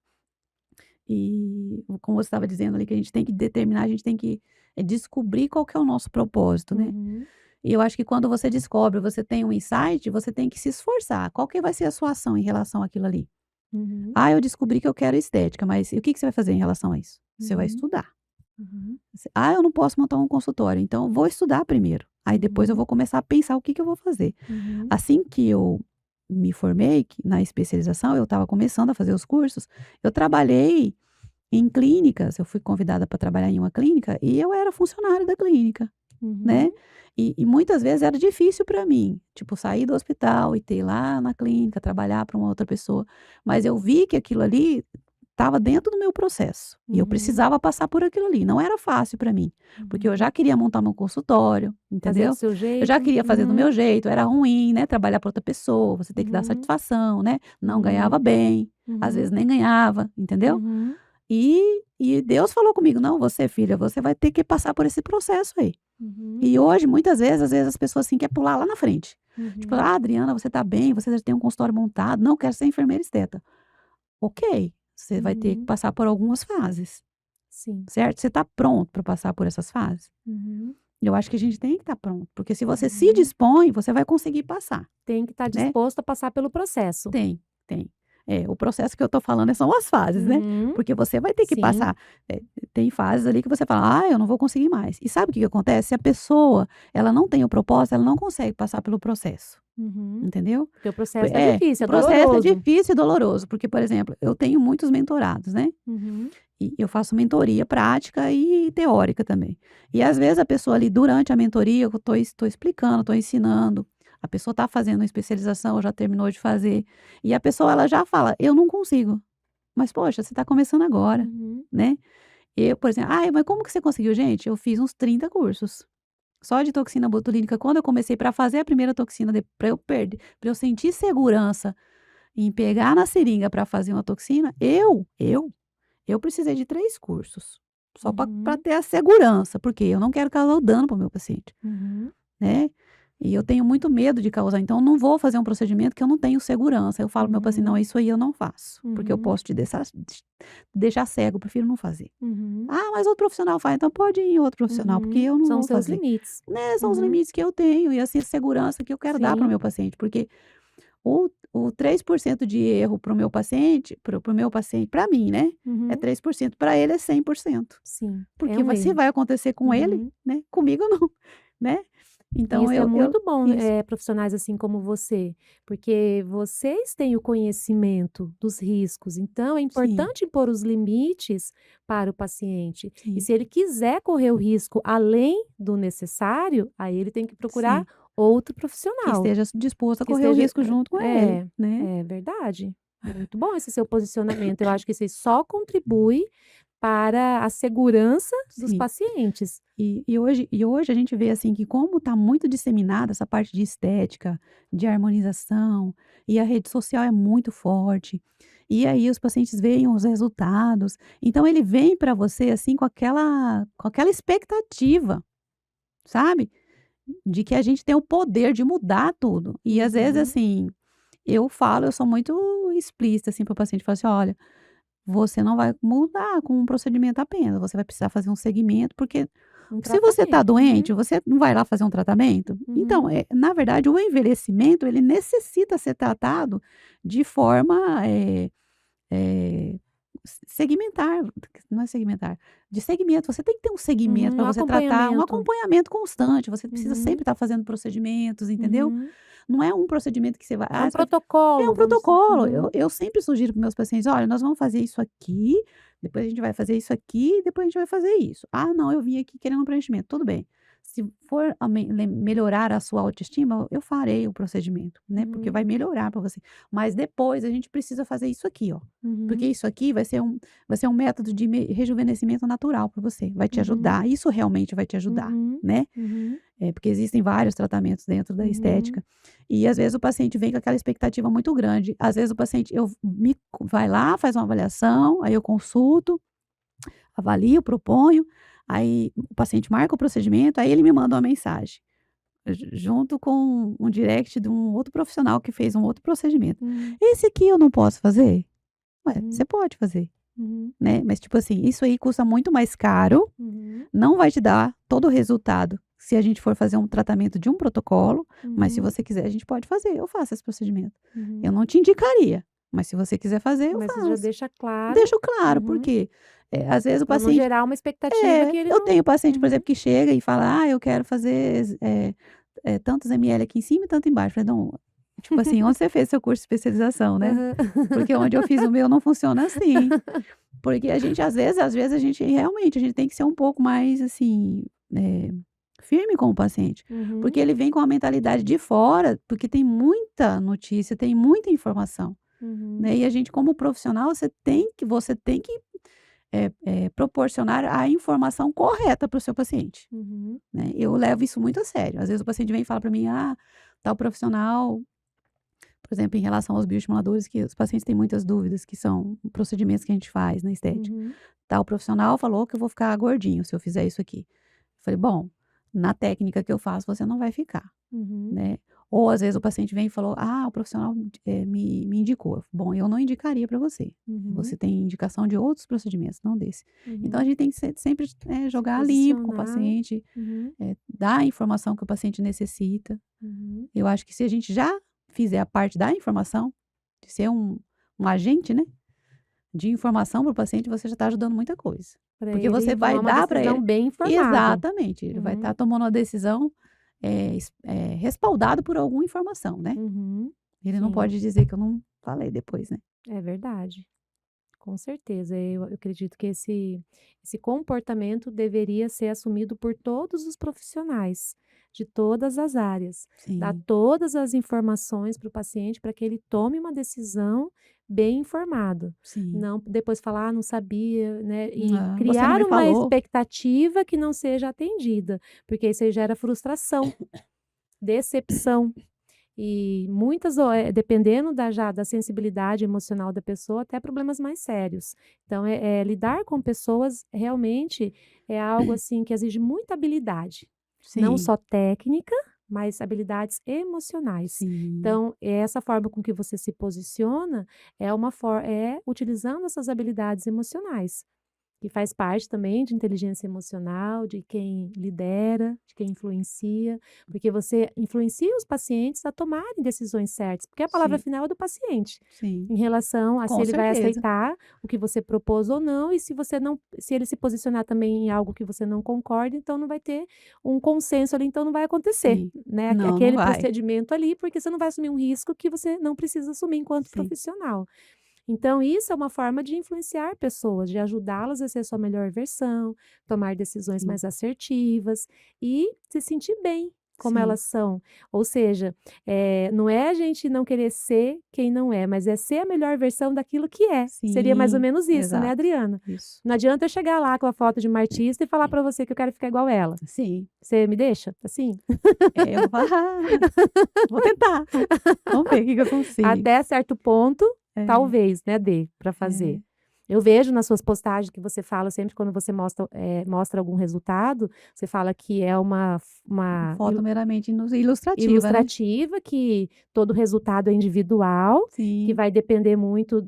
E como você estava dizendo ali, que a gente tem que determinar, a gente tem que, descobrir qual que é o nosso propósito, né. Uhum. E eu acho que quando você descobre, você tem um insight, você tem que se esforçar. Qual que vai ser a sua ação em relação àquilo ali? Uhum. "Ah, eu descobri que eu quero estética", mas e o que que você vai fazer em relação a isso? Você vai Uhum. estudar. Uhum. "Ah, eu não posso montar um consultório", então eu vou estudar primeiro, aí depois eu Uhum. vou começar a pensar o que que eu vou fazer. Uhum. Assim que eu me formei, na especialização, eu estava começando a fazer os cursos, eu trabalhei em clínicas, eu fui convidada para trabalhar em uma clínica e eu era funcionária da clínica, né. Uhum. E muitas vezes era difícil para mim, tipo, sair do hospital e ter ir lá na clínica, trabalhar para uma outra pessoa, mas eu vi que aquilo ali estava dentro do meu processo, e eu Uhum. precisava passar por aquilo ali, não era fácil para mim, porque eu Uhum. já queria montar meu consultório, Fazer do entendeu. seu Eu já jeito. queria fazer do Uhum. meu jeito, era ruim, né, trabalhar para outra pessoa, você tem que dar Uhum. satisfação, né, não ganhava Uhum. bem, às vezes Uhum. nem ganhava, entendeu. Uhum. E Deus falou comigo: "Não, você filha, você vai ter que passar por esse processo aí". Uhum. E hoje, muitas vezes, às vezes as pessoas, assim, quer pular lá na frente. Tipo: Uhum. "Ah, Adriana, você tá bem, você já tem um consultório montado". "Não, quero ser enfermeira esteta". Ok, você vai ter que Uhum. passar por algumas fases, Sim. certo? Você tá pronto para passar por essas fases? Uhum. Eu acho que a gente tem que estar pronto, porque se você se Uhum. dispõe, você vai conseguir passar, Tem que estar né? disposto a passar pelo processo. Tem. É, o processo que eu tô falando são as fases, né, Uhum. porque você vai ter que Sim. passar, tem fases ali que você fala: "Ah, eu não vou conseguir mais". E sabe o que que acontece? Se a pessoa, ela não tem o propósito, ela não consegue passar pelo processo, Uhum. entendeu? Porque o processo é É, difícil, o é processo é doloroso. difícil e doloroso, porque, por exemplo, eu tenho muitos mentorados, né, Uhum. e eu faço mentoria prática e teórica também. E às vezes a pessoa ali durante a mentoria, eu estou explicando, estou ensinando, a pessoa está fazendo uma especialização ou já terminou de fazer, e a pessoa ela já fala: "Eu não consigo", mas poxa, você está começando agora, Uhum. né. Eu, por exemplo: "Ai, mas como que você conseguiu?". Gente, eu fiz uns 30 cursos, só de toxina botulínica. Quando eu comecei para fazer a primeira toxina, para eu sentir segurança em pegar na seringa para fazer uma toxina, eu precisei de 3 cursos, só para Uhum. ter a segurança, porque eu não quero causar o dano para o meu paciente, Uhum. né. E eu tenho muito medo de causar, então eu não vou fazer um procedimento que eu não tenho segurança. Eu falo para meu paciente: "Não, Uhum. isso aí eu não faço, porque eu Uhum. posso te deixar cego, eu prefiro não fazer". Uhum. "Ah, mas outro profissional faz", então pode ir em outro profissional, porque Uhum. eu não São vou os seus fazer. limites. Né, são os Uhum. limites que eu tenho e, assim, a segurança que eu quero dar para o Sim. meu paciente, porque o 3% de erro para o meu paciente, para o meu paciente, para mim, né, é Uhum. 3%, para ele é 100%. Sim, é Porque um se erro. vai acontecer com ele, Uhum. né, comigo não, né. E Então isso é eu muito bom, isso. profissionais assim como você, porque vocês têm o conhecimento dos riscos, então é Sim, importante impor os limites para o paciente. E sim, se ele quiser correr o risco além do necessário, aí ele tem que procurar sim. outro que profissional. esteja disposto a Que correr o esteja risco junto com ele, né. é verdade. Muito bom esse seu posicionamento. Eu acho que isso aí só contribui para a segurança dos Sim. pacientes. E hoje a gente vê, assim, que como está muito disseminada essa parte de estética, de harmonização, e a rede social é muito forte, e aí os pacientes veem os resultados, então ele vem para você, assim, com aquela expectativa, sabe, de que a gente tem o poder de mudar tudo. E às vezes, Uhum. assim, eu sou muito explícita, assim, para o paciente, falo assim: "Olha, você não vai mudar com um procedimento apenas, você vai precisar fazer um segmento, porque Um se você está tratamento. Uhum, doente, você não vai lá fazer um tratamento? Então, uhum. na verdade, o envelhecimento, ele necessita ser tratado de forma, segmentar, não é segmentar, de segmento. Você tem que ter um segmento Uhum, para um você tratar, um acompanhamento. acompanhamento constante, você precisa Uhum, sempre estar fazendo procedimentos, entendeu? uhum. Não é um procedimento que você vai É um você vai é um protocolo, vamos dizer. protocolo. Eu Uhum, eu sempre sugiro para meus pacientes: "Olha, nós vamos fazer isso aqui, depois a gente vai fazer isso aqui, depois a gente vai fazer isso. Ah, não, eu vim aqui querendo um preenchimento". Tudo bem. Se for melhorar a sua autoestima, eu farei o procedimento, né, porque uhum, vai melhorar para você. Mas depois a gente precisa fazer isso aqui, ó, porque uhum, isso aqui vai ser um método de rejuvenescimento natural para você, vai te uhum, ajudar, isso realmente vai te ajudar, uhum, né. uhum, Porque existem vários tratamentos dentro da uhum, estética, e às vezes o paciente vem com aquela expectativa muito grande. Às vezes o paciente eu me vai lá, faz uma avaliação, aí eu consulto, avalio, proponho, aí o paciente marca o procedimento, aí ele me manda uma mensagem, junto com um direct de um outro profissional que fez um outro procedimento. uhum, "Esse aqui eu não posso fazer?" Ué, você uhum, pode fazer, uhum, né, mas tipo assim, isso aí custa muito mais caro, uhum, não vai te dar todo o resultado se a gente for fazer um tratamento de um protocolo, mas se uhum, você quiser a gente pode fazer, eu faço esse procedimento. Eu uhum. não te indicaria, mas se você quiser fazer, eu Mas você já faço. deixa claro. Deixo claro, Uhum. porque, às vezes o Para não paciente gerar uma expectativa que ele eu não. tenho paciente, por Uhum. exemplo, que chega e fala: "Ah, eu quero fazer, tantos ml aqui em cima e tanto embaixo". Falei: "Não", tipo assim, onde você fez seu curso de especialização, né? Aham. Porque onde eu fiz o meu não funciona assim. Porque a gente às vezes a gente realmente, a gente tem que ser um pouco mais, assim, firme com o paciente, Uhum, porque ele vem com a mentalidade de fora, porque tem muita notícia, tem muita informação, uhum, né, e a gente como profissional, você tem que, proporcionar a informação correta para o seu paciente, uhum, né. Eu levo isso muito a sério. Às vezes o paciente vem e fala para mim: "Ah, tal profissional", por exemplo, em relação aos bioestimuladores, que os pacientes têm muitas dúvidas, que são procedimentos que a gente faz na estética. uhum, Tal profissional falou que eu vou ficar gordinho se eu fizer isso aqui. Falei: "Bom, na técnica que eu faço você não vai ficar", uhum, né. Ou às vezes o paciente vem e falou: "Ah, o profissional, me indicou". Bom, eu não indicaria para você. uhum, Você tem indicação de outros procedimentos, não desse. Então a uhum. gente tem que sempre, Se jogar limpo com o posicionar. paciente, Uhum, dar a informação que o paciente necessita. uhum. Eu acho que se a gente já fizer a parte da informação, de ser um agente, né, de informação para o paciente, você já está ajudando muita coisa. Para Porque ele você tomar vai uma dar para decisão ele bem informada. exatamente, ele vai Uhum, estar tomando uma decisão, respaldado por alguma informação, né. uhum. Ele não Sim, pode dizer que eu não falei depois, né. é verdade. Com certeza, eu acredito que esse comportamento deveria ser assumido por todos os profissionais, de todas as áreas. Dar Sim, todas as informações para o paciente para que ele tome uma decisão bem informado. sim. Não depois falar: "Ah, não sabia", né, e "Ah, você não criar me uma falou". expectativa que não seja atendida, porque isso aí gera frustração, decepção. E muitas dependendo da sensibilidade emocional da pessoa, até problemas mais sérios. Então lidar com pessoas realmente é algo, assim, que exige muita habilidade, não Sim, só técnica, mas habilidades emocionais. sim, Então, essa forma com que você se posiciona é utilizando essas habilidades emocionais. Que faz parte também de inteligência emocional, de quem lidera, de quem influencia, porque você influencia os pacientes a tomarem decisões certas, porque a palavra sim, final é do paciente, sim. em relação a se Com ele vai certeza. aceitar o que você propôs ou não, e se você não se ele se posicionar também em algo que você não concorda, então não vai ter um consenso ali, então não vai acontecer, Sim. né, Não, não aquele vai. procedimento ali, porque você não vai assumir um risco que você não precisa assumir enquanto Sim, profissional. Então, isso é uma forma de influenciar pessoas, de ajudá-las a ser sua melhor versão, tomar decisões sim. mais assertivas e se sentir bem como Sim. elas são. Ou seja, não é a gente não querer ser quem não é, mas é ser a melhor versão daquilo que é. Seria mais ou Sim, menos isso, né, exato. Adriana? Isso. Não adianta eu chegar lá com a foto de uma artista e falar para você que eu quero ficar igual ela. Sim. Você me deixa assim? Eu vou falar, vou tentar. Vamos ver o que eu consigo. Até certo ponto, É, talvez, né, dê para é. fazer. Eu vejo nas suas postagens que você fala sempre quando você mostra algum resultado, você fala que é uma Foto meramente ilustrativa, né? ilustrativa, que todo resultado é individual, que Sim, vai depender muito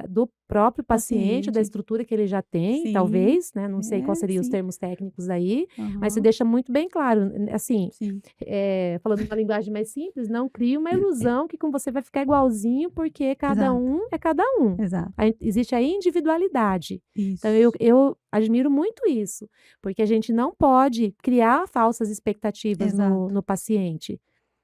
do próprio paciente, da paciente. estrutura que ele já tem, Sim, talvez, né? Não sei quais seriam os sim. termos técnicos aí, mas você Aham, deixa muito bem claro, assim, sim. falando uma linguagem mais simples, não crie uma ilusão que com você vai ficar igualzinho, porque cada Exato, um é cada um. exato. Existe a individualidade. Então, Isso. eu admiro muito isso, porque a gente não pode criar falsas expectativas Exato. no paciente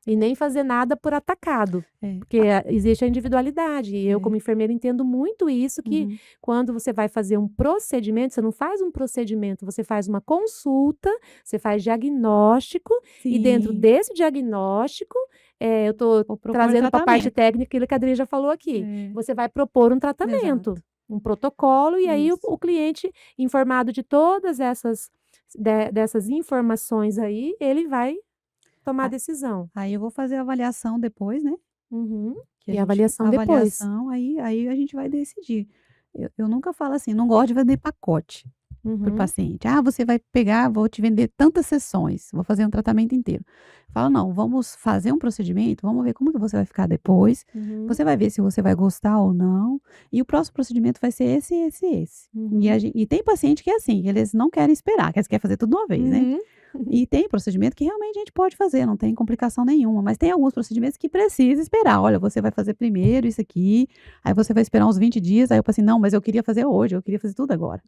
e nem fazer nada por atacado, É. porque existe a individualidade. E eu, É. como enfermeira, entendo muito isso, que Uhum. quando você vai fazer um procedimento, você não faz um procedimento, você faz uma consulta, você faz diagnóstico, e dentro Sim. desse diagnóstico, eu estou Vou propor trazendo para a parte tratamento. técnica aquilo que a Adri já falou aqui. É, Você vai propor um exato. tratamento, um protocolo, e aí Isso. o cliente, informado de todas dessas informações aí, ele vai tomar a A decisão. Aí eu vou fazer a avaliação depois, né, Uhum. que a E a gente avaliação a depois. avaliação, aí a gente vai decidir. Eu nunca falo assim, não gosto de vender pacote para o Uhum. paciente. "Ah, você vai pegar, vou te vender tantas sessões, vou fazer um tratamento inteiro". Eu falo: "Não, vamos fazer um procedimento, vamos ver como que você vai ficar depois, Uhum. você vai ver se você vai gostar ou não, e o próximo procedimento vai ser esse, esse, esse". Uhum. E tem paciente que é assim, eles não querem esperar, que eles querem fazer tudo de uma vez, né. Uhum. E tem procedimento que realmente a gente pode fazer, não tem complicação nenhuma, mas tem alguns procedimentos que precisa esperar. "Olha, você vai fazer primeiro isso aqui, aí você vai esperar uns 20 dias", aí eu falo assim: "Não, mas eu queria fazer hoje, eu queria fazer tudo agora".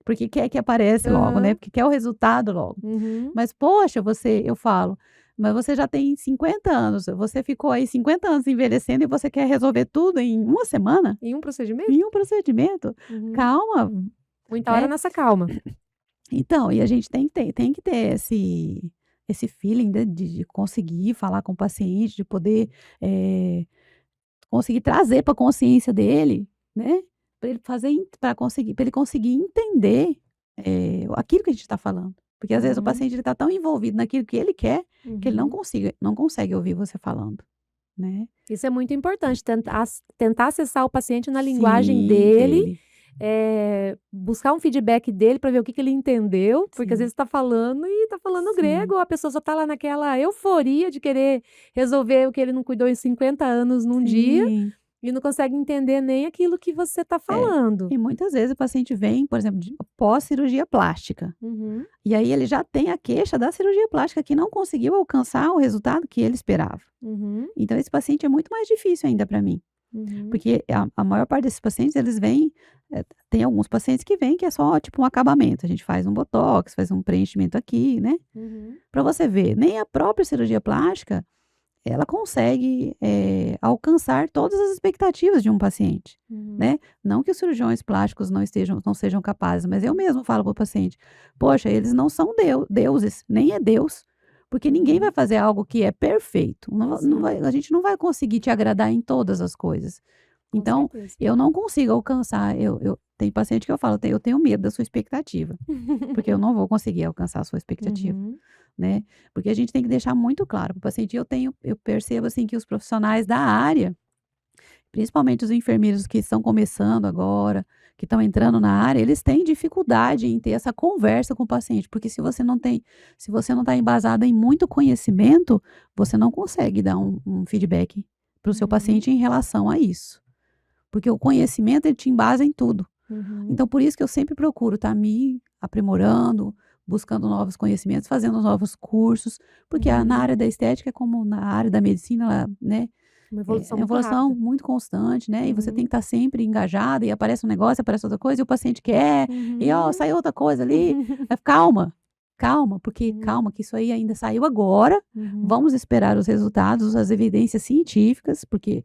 Porque quer que aparece logo, né, Aham. porque quer o resultado logo. Uhum. Mas poxa, eu falo: "Mas você já tem 50 anos, você ficou aí 50 anos envelhecendo e você quer resolver tudo em uma semana? Em um procedimento? Em um procedimento? Uhum. Calma", Muita hora né. nessa calma. Então, e a gente tem que ter esse feeling, né, de conseguir falar com o paciente, de poder, eh, conseguir trazer para a consciência dele, né, para ele conseguir entender, aquilo que a gente está falando. Porque às vezes o Uhum. paciente ele está tão envolvido naquilo que ele quer, que ele Uhum. não consegue ouvir você falando, né. Isso é muito importante, tentar acessar o paciente na linguagem Sim, dele, dele. buscar um feedback dele para ver o que que ele entendeu, porque às Sim, vezes está falando e está falando sim. grego, a pessoa só está lá naquela euforia de querer resolver o que ele não cuidou em 50 anos num dia, Sim. e não consegue entender nem aquilo que você está É. falando. E muitas vezes o paciente vem, por exemplo, de pós-cirurgia plástica. Uhum. E aí ele já tem a queixa da cirurgia plástica que não conseguiu alcançar o resultado que ele esperava. Uhum. Então esse paciente é muito mais difícil ainda para mim, Uhum. porque a maior parte desses pacientes eles vêm, tem alguns pacientes que vêm que é só tipo um acabamento, a gente faz um botox, faz um preenchimento aqui, né, Uhum. para você ver, nem a própria cirurgia plástica, ela consegue, alcançar todas as expectativas de um paciente, Uhum. né. Não que os cirurgiões plásticos não sejam capazes, mas eu mesmo falo para o paciente: "Poxa, eles não são deuses, nem é Deus, porque ninguém vai Uhum. fazer algo que é perfeito, não vai Exato, a gente não vai conseguir te agradar em todas as coisas". com Então, certeza. eu não consigo alcançar eu tem paciente que eu falo: "Eu tenho medo da sua expectativa, porque eu não vou conseguir alcançar a sua expectativa". Uhum. Né, porque a gente tem que deixar muito claro para o paciente, eu percebo, assim, que os profissionais da área, principalmente os enfermeiros que estão começando agora, que estão entrando na área, eles têm dificuldade em ter essa conversa com o paciente, porque se você não está embasada em muito conhecimento, você não consegue dar um feedback para o seu Uhum. paciente em relação a isso, porque o conhecimento ele te embasa em tudo. Uhum. Então, por isso que eu sempre procuro estar me aprimorando, buscando novos conhecimentos, fazendo novos cursos, porque na Uhum. área da estética, como na área da medicina, ela, né, Uma evolução é uma muito evolução rápida. muito constante, né, e você tem Uhum. que estar sempre engajada, e aparece um negócio, aparece outra coisa, e o paciente quer, e ó, Uhum. saiu outra coisa ali, calma, calma, porque Uhum. calma, que isso aí ainda saiu agora, Uhum. vamos esperar os resultados, as evidências científicas, porque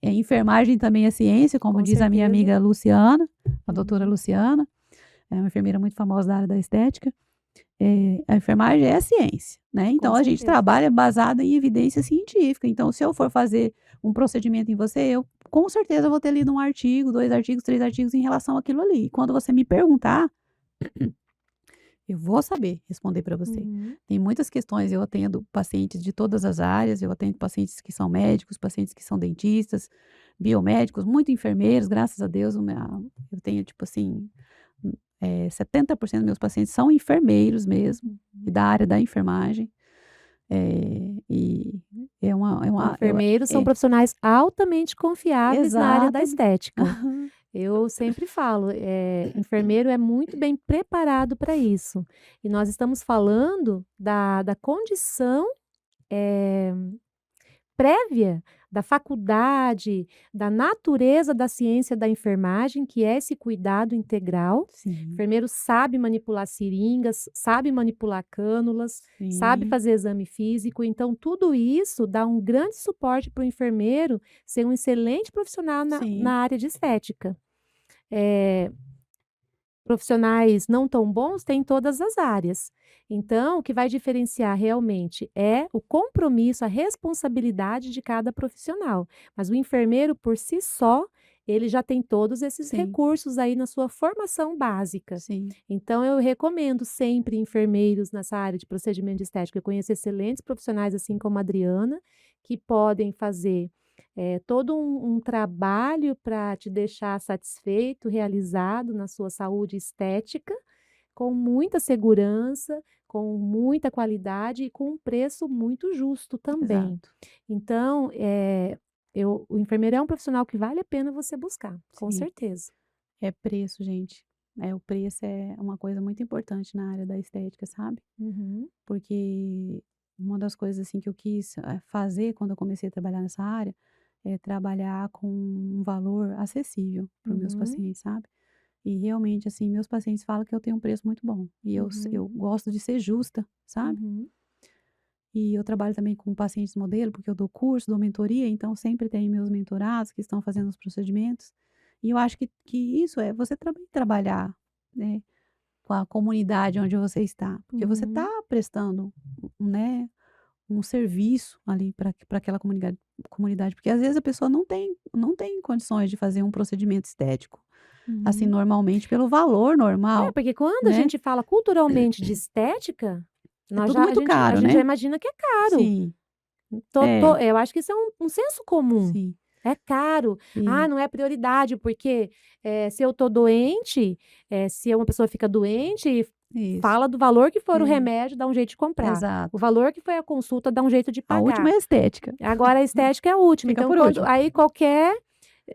enfermagem também é ciência, como Com diz a minha certeza. amiga Luciana, a doutora Uhum. Luciana, é uma enfermeira muito famosa da área da estética. a enfermagem é a ciência, né? Com Então a gente certeza. trabalha baseado em evidência científica. Então, se eu for fazer um procedimento em você, eu com certeza vou ter lido um artigo, 2 artigos, 3 artigos em relação àquilo ali. E quando você me perguntar, eu vou saber responder para você. Uhum. Tem muitas questões, eu atendo pacientes de todas as áreas, eu atendo pacientes que são médicos, pacientes que são dentistas, biomédicos, muito enfermeiros, graças a Deus, eu tenho, tipo assim, 70% dos meus pacientes são enfermeiros mesmo, e da área da enfermagem. E Enfermeiros são profissionais altamente confiáveis na área da exato. estética. Eu sempre falo, enfermeiro é muito bem preparado para isso. E nós estamos falando da condição prévia da faculdade, da natureza da ciência da enfermagem, que é esse cuidado integral. O Sim, enfermeiro sabe manipular seringas, sabe manipular cânulas, sabe sim, fazer exame físico. Então, tudo isso dá um grande suporte para o enfermeiro ser um excelente profissional na sim, área de estética. Profissionais não tão bons tem em todas as áreas. Então, o que vai diferenciar realmente é o compromisso, a responsabilidade de cada profissional. Mas o enfermeiro, por si só, ele já tem todos esses sim, recursos aí na sua formação básica. sim, Então, eu recomendo sempre enfermeiros nessa área de procedimento de estética. Eu conheço excelentes profissionais, assim como a Adriana, que podem fazer todo um trabalho para te deixar satisfeito, realizado na sua saúde estética, com muita segurança, com muita qualidade e com um preço muito justo também. exato. Então, o enfermeiro é um profissional que vale a pena você buscar, com Sim. certeza. É preço, gente. O preço é uma coisa muito importante na área da estética, sabe? Uhum, Porque uma das coisas assim que eu quis fazer quando eu comecei a trabalhar nessa área é trabalhar com um valor acessível para os meus uhum, pacientes, sabe? E realmente, assim, meus pacientes falam que eu tenho um preço muito bom. E uhum, eu gosto de ser justa, sabe? uhum. E eu trabalho também com pacientes modelo, porque eu dou curso, dou mentoria, então sempre tem meus mentorados que estão fazendo os procedimentos. E eu acho que isso é você também trabalhar, né, com a comunidade onde você está, porque você está Uhum. prestando, né, um serviço ali para aquela comunidade, porque às vezes a pessoa não tem condições de fazer um procedimento estético, assim, Uhum. normalmente pelo valor normal, Porque quando a né, gente fala culturalmente de estética, é tudo muito a caro, gente já né. imagina que é caro. Sim, é, Eu acho que isso é um senso comum. sim, É caro. Ah, e não é prioridade, porque, se eu tô doente, se uma pessoa fica doente, isso, fala do valor que for o é, remédio, dá um jeito de comprar. O exato. valor que foi a consulta, dá um jeito de A última pagar. é a estética, Agora a estética é a última, fica então por quando último. aí qualquer R$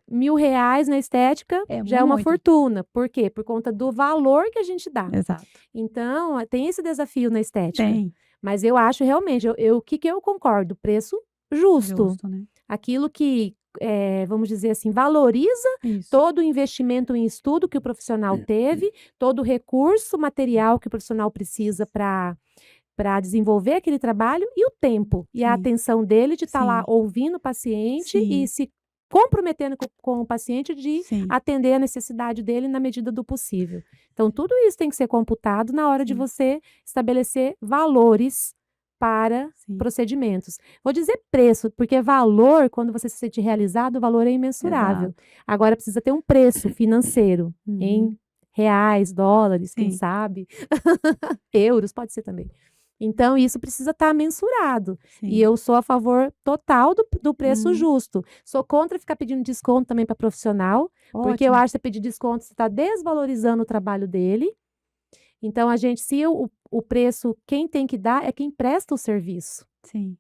1.000 na estética É já é uma muito, fortuna. Por quê? Por conta do valor que a gente dá. exato. Então, tem esse desafio na estética. Tem, Mas eu acho realmente, o que eu concordo? Preço justo. justo, né. Aquilo que, vamos dizer assim, valoriza Isso, todo o investimento em estudo que o profissional teve, todo o recurso material que o profissional precisa para desenvolver aquele trabalho e o tempo e a sim, atenção dele de estar lá sim, ouvindo o paciente e sim, se comprometendo com o paciente de sim, atender a necessidade dele na medida do possível. Então, tudo isso tem que ser computado na hora de sim, você estabelecer valores para sim, procedimentos. Vou dizer preço, porque valor, quando você se sente realizado, o valor é imensurável. exato. Agora precisa ter um preço financeiro em Uhum, reais, dólares, quem sim, sabe, euros, pode ser também. Então, isso precisa estar mensurado. E sim. eu sou a favor total do preço Uhum, justo. Sou contra ficar pedindo desconto também para profissional, porque eu ótimo, acho que você pedir desconto, você está desvalorizando o trabalho dele. Então, se o preço, quem tem que dar é quem presta o serviço. sim,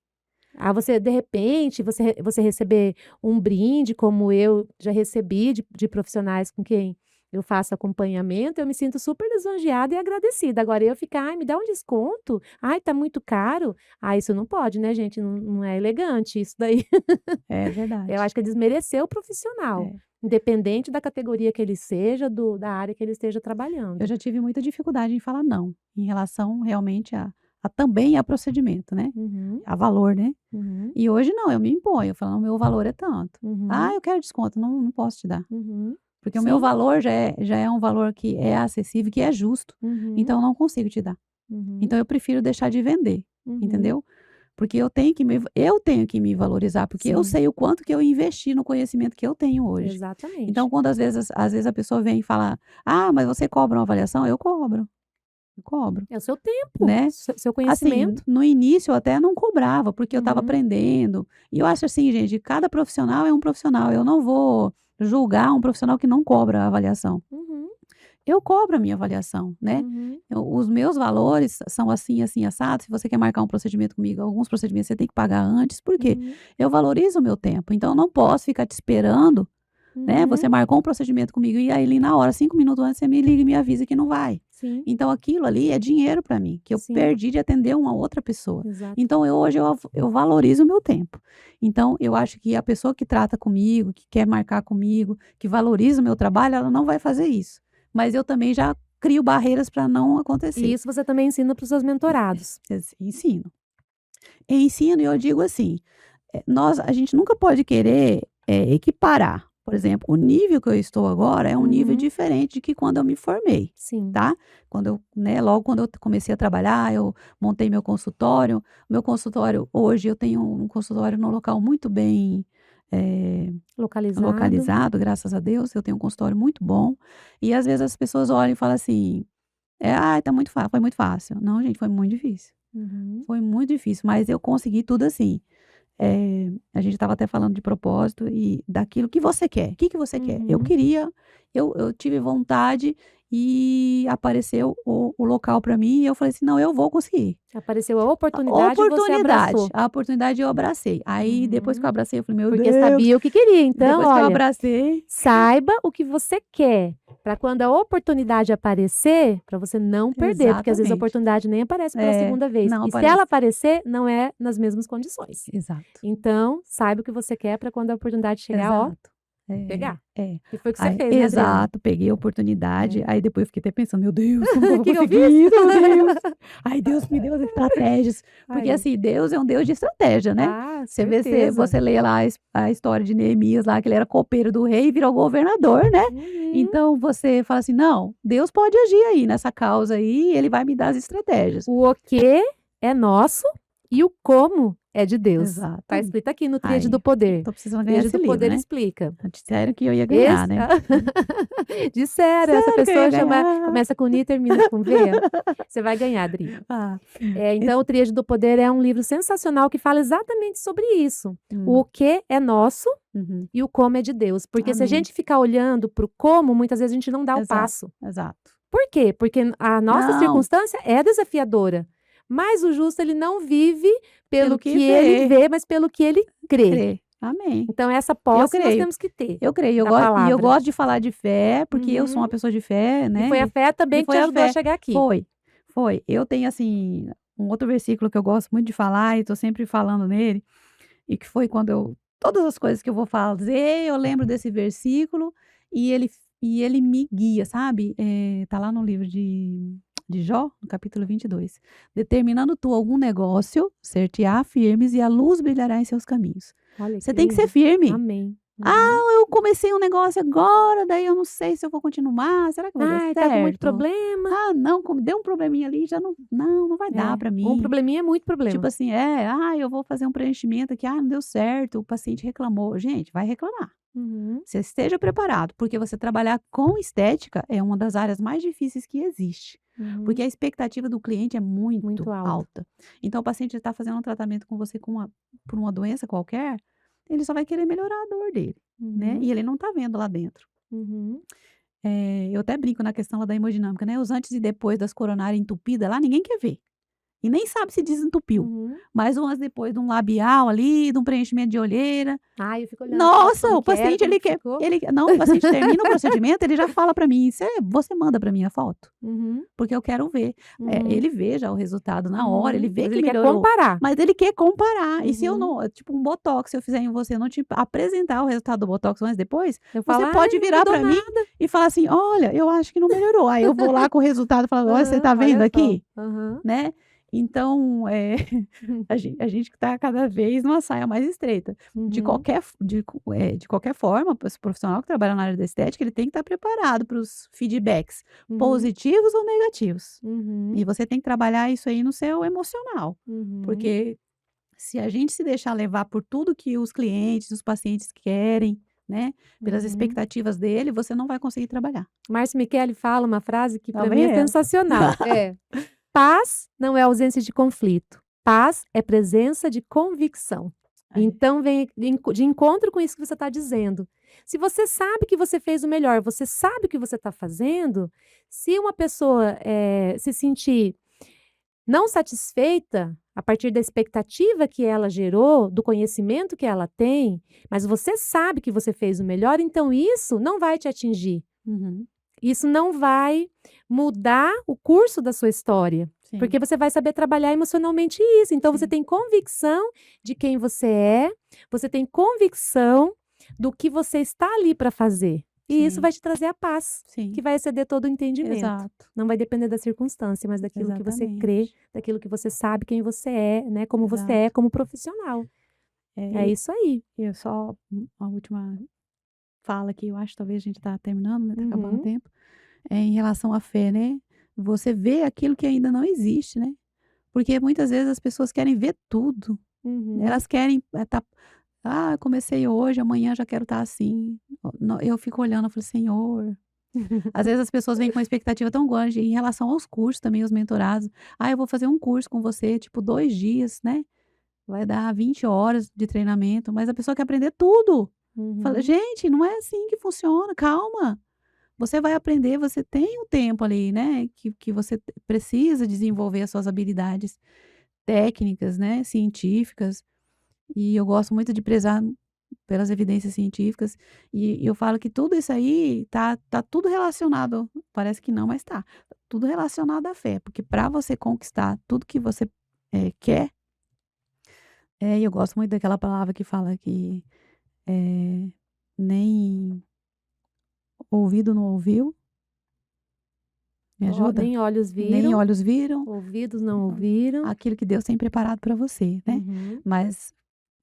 Você, de repente, você receber um brinde, como eu já recebi de profissionais com quem eu faço acompanhamento, eu me sinto super lisonjeada e agradecida. Agora, eu ficar, ai, me dá um desconto, ai, tá muito caro. Ah, isso não pode, né, gente? Não, não é elegante isso daí. é Eu verdade. acho que é desmerecer o profissional, É. independente da categoria que ele seja, da área que ele esteja Eu trabalhando. já tive muita dificuldade em falar não, em relação realmente a também a procedimento, né, Uhum, a valor, né. uhum, E hoje não, eu me imponho, eu falo: "O meu valor é tanto". "Ah, uhum, eu quero desconto", "Não posso te dar", uhum. porque o meu Sim. valor já é um valor que é acessível, que é justo, Uhum. então eu não consigo te dar. Uhum. Então eu prefiro deixar de vender, Uhum. entendeu? Porque eu tenho que me valorizar, porque eu Sim. sei o quanto que eu investi no conhecimento que eu tenho hoje. Exatamente. Então quando às vezes a pessoa vem e fala: "Ah, mas você cobra uma avaliação?", eu cobro, É o seu tempo, né. seu Assim, conhecimento. no início eu até não cobrava, porque eu estava Uhum. aprendendo, e eu acho assim, gente, cada profissional é um profissional, eu não vou julgar um profissional que não cobra a avaliação. Uhum. Eu cobro a minha avaliação, né. Uhum. Os meus valores são assim, assim, assado, se você quer marcar um procedimento comigo, alguns procedimentos você tem que pagar antes, por quê? Uhum. Eu valorizo o meu tempo, então eu não posso ficar te esperando, né, Uhum. você marcou um procedimento comigo e aí ali na hora, 5 minutos antes, você me liga e me avisa que não vai. Sim, Então aquilo ali é dinheiro para mim, que eu sim, perdi de atender uma outra pessoa. exato. Então hoje eu valorizo o meu tempo. Então eu acho que a pessoa que trata comigo, que quer marcar comigo, que valoriza o meu trabalho, ela não vai fazer isso. Mas eu também já crio barreiras para não E acontecer. isso você também ensina para os seus mentorados. Ensino. E ensino e eu digo assim, a gente nunca pode querer, equiparar. Por exemplo, o nível que eu estou agora é um nível Uhum. diferente de que quando eu me formei, Sim. tá. Quando eu, né, logo quando eu comecei a trabalhar, eu montei meu consultório. Meu consultório hoje eu tenho um consultório num local muito bem, eh, Localizado. localizado, graças a Deus. Eu tenho um consultório muito bom. E às vezes as pessoas olham e falam assim: "Ai, tá muito foi muito fácil". Não, gente, foi muito difícil. Uhum. Foi muito difícil, mas eu consegui tudo assim. A gente estava até falando de propósito e daquilo que você quer. O que que você quer? Eu Uhum. queria, eu tive vontade e apareceu o local para mim e eu falei assim: "Não, eu vou conseguir". Apareceu a oportunidade e você abraçou. A oportunidade eu abracei. Aí depois que eu Uhum. abracei eu falei: "Meu Porque Deus". sabia o que queria. Então, Depois que eu olha, abracei saiba o que você quer, para quando a oportunidade aparecer, para você não perder, porque às vezes a exatamente. oportunidade nem aparece pela É, segunda vez. não E se ela aparece. aparecer, não é nas mesmas condições. Exato, Então, saiba o que você quer para quando a oportunidade chegar, ó, exato. É, pegar. é. E foi o que você Aí fez, né, Adriana? exato, peguei a oportunidade, É. aí depois eu fiquei até pensando: "Meu Deus, como que eu O vou que que eu conseguir fiz? isso, meu Deus?". Aí Deus me deu as estratégias, porque Aí. assim, Deus é um Deus de estratégia, né. Ah, Você vê certeza. você lê lá a história de Neemias lá, que ele era copeiro do rei e virou governador, né. Uhum. Então você fala assim: "Não, Deus pode agir aí nessa causa aí, ele vai me dar as estratégias". O que é nosso e o como é de Deus. Está Exatamente. escrito aqui no Tríade do Aí, Poder. tô precisando ganhar Tríade esse do livro, Poder né. explica. Disseram que eu ia ganhar, Esse né. disseram, essa Sério que eu ia pessoa chama ganhar. começa com Ni e termina com V. Você vai ganhar, Adri. Ah, Então, o Tríade do Poder é um livro sensacional que fala exatamente sobre isso. O que é nosso uhum. e o como é de Deus. Porque se a Amém. gente ficar olhando para o como, muitas vezes a gente não dá o Exato, passo. exato. Por quê? Porque a nossa Não, circunstância é desafiadora, mas o justo ele não vive pelo pelo que que ele vê, vê, mas pelo que ele crê. crê. Amém. Então essa Eu posse nós creio, temos que ter eu creio. da Eu palavra. gosto de falar de fé, porque eu sou Uhum. uma pessoa de fé, E foi a né, fé e também que te foi a ajudou a fé. chegar aqui. Foi, foi. Eu tenho, assim, um outro versículo que eu gosto muito de falar e tô sempre falando nele, e que foi quando eu todas as coisas que eu vou fazer, eu lembro desse versículo e ele me guia, sabe. Tá lá no livro de Jó, no capítulo 22. "Determinando tu algum negócio, ser-te-á firmes e a luz brilhará em seus caminhos". Olha Você que tem que ser lindo. firme. Amém. Uhum. "Ah, eu comecei um negócio agora, daí eu não sei se eu vou continuar, será que vai dar Ai, tá com muito certo? problema. Ah, não, como deu um probleminha ali, já não vai dar É, para um mim". probleminha é muito Tipo problema. assim, eu vou fazer um preenchimento aqui, não deu certo, o paciente reclamou. Gente, vai reclamar. Uhum. Você esteja preparado, porque você trabalhar com estética é uma das áreas mais difíceis que existe, porque Uhum. a expectativa do cliente é muito Muito alto. alta. Então o paciente está fazendo um tratamento com você por uma doença qualquer, ele só vai querer melhorar a dor dele, né, Uhum. e ele não está vendo lá dentro. Uhum. Eu até brinco na questão lá da hemodinâmica, né, os antes e depois das coronárias entupidas lá ninguém quer ver. E nem sabe se desentupiu. Uhum. Mas um antes depois de um labial ali, de um preenchimento de olheira. Ai, eu fico olhando as fotos Nossa, como o que era, paciente como ele que quer ficou. ele não, o paciente termina o procedimento, ele já fala para mim: Você manda para mim a foto? Uhum. Porque eu quero ver". Uhum. Ele vê já o resultado na hora, ele Uhum. vê Mas que ele quer melhorou, comparar. mas ele quer comparar. E se eu Uhum. não tipo um botox, se eu fizer em você, eu não te apresentar o resultado do botox antes e depois, Eu falo: você "Ai, pode não virar mudou para mim nada". e falar assim: "Olha, eu acho que não melhorou". Aí eu vou lá com o resultado e falo: "Olha, você Aham, tá vendo olha só. aqui?", Aham. né. Então, a gente está cada vez numa saia mais estreita. De Uhum, qualquer f de qualquer forma, esse profissional que trabalha na área da estética, ele tem que estar preparado para os feedbacks uhum, positivos ou negativos. uhum, E você tem que trabalhar isso aí no seu emocional, uhum, porque se a gente se deixar levar por tudo que os clientes, os pacientes querem, né, pelas uhum. expectativas dele, você não vai conseguir trabalhar. Márcio Michele fala uma frase que Lá para mim vem é ela. sensacional. Paz não é ausência de conflito. Paz é presença de convicção. É, Então, vem de encontro com isso que você está dizendo. Se você sabe que você fez o melhor, você sabe o que você está fazendo, se uma pessoa se sentir não satisfeita a partir da expectativa que ela gerou, do conhecimento que ela tem, mas você sabe que você fez o melhor, então isso não vai te atingir. uhum, Isso não vai mudar o curso da sua história, sim, porque você vai saber trabalhar emocionalmente isso. Então você sim, tem convicção de quem você tem convicção do que você está ali para fazer. E isso sim, vai te trazer a paz, que sim, vai exceder todo o entendimento. exato, Não vai depender da circunstância, mas daquilo que você crê, exatamente, daquilo que você sabe quem você é, né? Como você é exato. como profissional. É E isso aí. eu só a última fala que eu acho, talvez a gente está terminando, né, tá acabando o Uhum, tempo, é em relação à fé, né, você vê aquilo que ainda não existe, né, porque muitas vezes as pessoas querem ver tudo, uhum. elas querem, "Ah, eu comecei hoje, amanhã já quero estar assim", eu fico olhando, eu falo: "Senhor", às vezes as pessoas vêm com uma expectativa tão grande em relação aos cursos também, os mentorados, "Ah, eu vou fazer um curso com você, tipo 2 dias, né, vai dar 20 horas de treinamento", mas a pessoa quer aprender tudo. Fala: Uhum. "Gente, não é assim que funciona, calma". Você vai aprender, você tem um tempo ali, né, que você precisa desenvolver as suas habilidades técnicas, né, científicas, e eu gosto muito de prezar pelas evidências científicas, e eu falo que tudo isso aí tá tudo relacionado, parece que não, mas tá tudo relacionado à fé, porque para você conquistar tudo que você, quer, e eu gosto muito daquela palavra que fala que, nem ouvido não ouviu, me ajuda? Nem olhos Nem viram, olhos viram, ouvidos não ouviram. aquilo que Deus tem preparado para você, né, Uhum. mas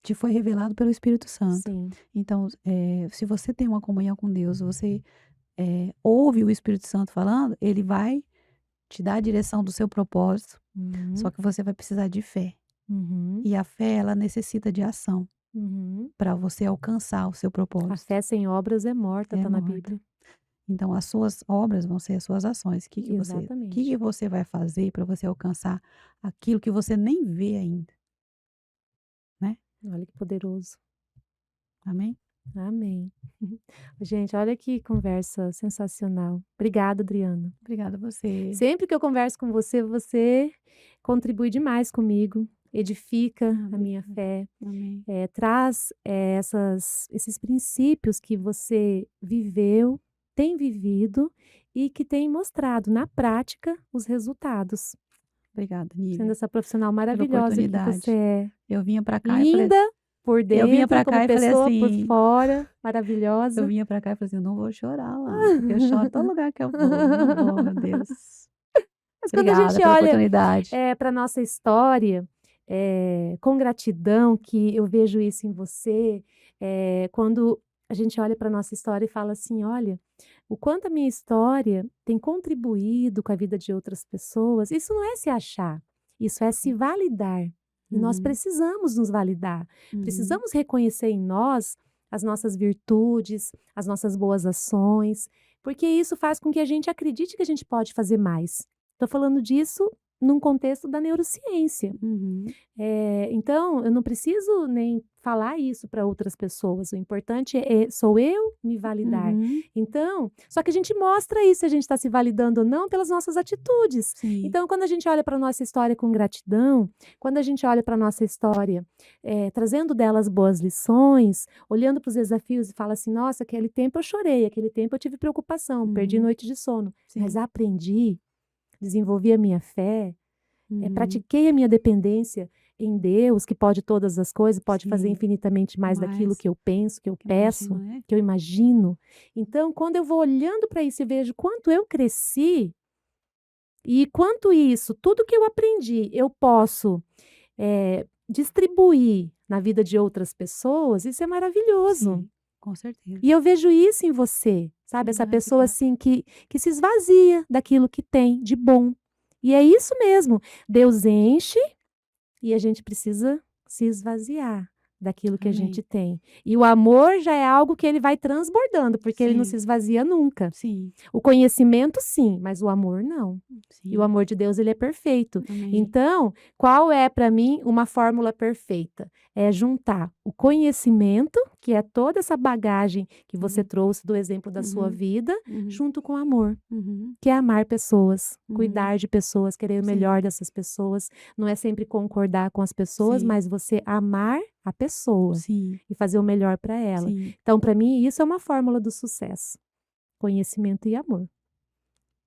te foi revelado pelo Espírito Santo. Sim. Então, se você tem uma comunhão com Deus, você, ouve o Espírito Santo falando, ele vai te dar a direção do seu propósito, só Uhum. que você vai precisar de fé. Uhum. E a fé, ela necessita de ação Uhum. para você alcançar o seu A propósito. fé sem obras é morta, É está na morta. Bíblia. Então as suas obras vão ser as suas ações. O que Exatamente. que você vai fazer para você alcançar aquilo que você nem vê ainda, né? Olha que poderoso. Amém? Amém. Gente, olha que conversa sensacional. Obrigada, Adriana. Obrigada a você. Sempre que eu converso com você, você contribui demais comigo, edifica Ah, a minha obrigada. fé, Amém. traz esses princípios que você viveu, tem vivido e que tem mostrado na prática os resultados. Obrigada, Sendo Nívia, essa profissional pela maravilhosa que você oportunidade. é. Eu vinha para cá e falei Linda por eu vinha dentro, para como cá e falei pessoa por assim fora, eu maravilhosa. vinha para cá e falei assim: "Eu não vou chorar lá, porque eu choro todo lugar que eu vou, não vou, meu Deus". Mas quando a Obrigada gente pela olha oportunidade. para nossa história, com gratidão, que eu vejo isso em você, quando a gente olha para nossa história e fala assim: "Olha, o quanto a minha história tem contribuído com a vida de outras pessoas", isso não é se achar, isso é se validar. E nós Uhum, precisamos nos validar, uhum, precisamos reconhecer em nós as nossas virtudes, as nossas boas ações, porque isso faz com que a gente acredite que a gente pode fazer mais. Estou falando disso num contexto da neurociência. uhum, Então, eu não preciso nem falar isso para outras pessoas. O importante sou eu me validar. uhum. Então, só que a gente mostra isso, se a gente está se validando ou não, pelas nossas atitudes. Sim, Então, quando a gente olha para a nossa história com gratidão, quando a gente olha para a nossa história, trazendo delas boas lições, olhando para os desafios e fala assim: nossa, aquele tempo eu chorei, aquele tempo eu tive preocupação, perdi uhum, noite de sono, mas sim, aprendi, desenvolvi a minha fé, uhum, pratiquei a minha dependência em Deus, que pode todas as coisas, pode fazer sim. infinitamente mais daquilo Mais que eu penso, que eu que imagino, peço, né. que eu imagino. Então, quando eu vou olhando para isso e vejo quanto eu cresci, E quanto isso, tudo que eu aprendi, eu posso distribuir na vida de outras pessoas, isso é maravilhoso. Sim, com certeza. E eu vejo isso em você, sabe? Essa pessoa assim que se esvazia daquilo que tem de bom. E é isso mesmo. Deus enche e a gente precisa se esvaziar daquilo que a Amém. gente tem. E o amor já é algo que ele vai transbordando, porque ele não Sim. se esvazia nunca. Sim, O conhecimento, sim, mas o amor, não. sim. E o amor de Deus, ele é perfeito. Amém. Então, qual é para mim uma fórmula perfeita? É juntar o conhecimento, que é toda essa bagagem que você trouxe do exemplo da sua Uhum. vida, Uhum. junto com o amor, Uhum. que é amar pessoas, Uhum. cuidar de pessoas, querer o Sim. melhor dessas pessoas. Não é sempre concordar com as pessoas, Sim. mas você amar a pessoa Sim, e fazer o melhor para ela. sim. Então, para mim, isso é uma fórmula do sucesso: conhecimento e amor.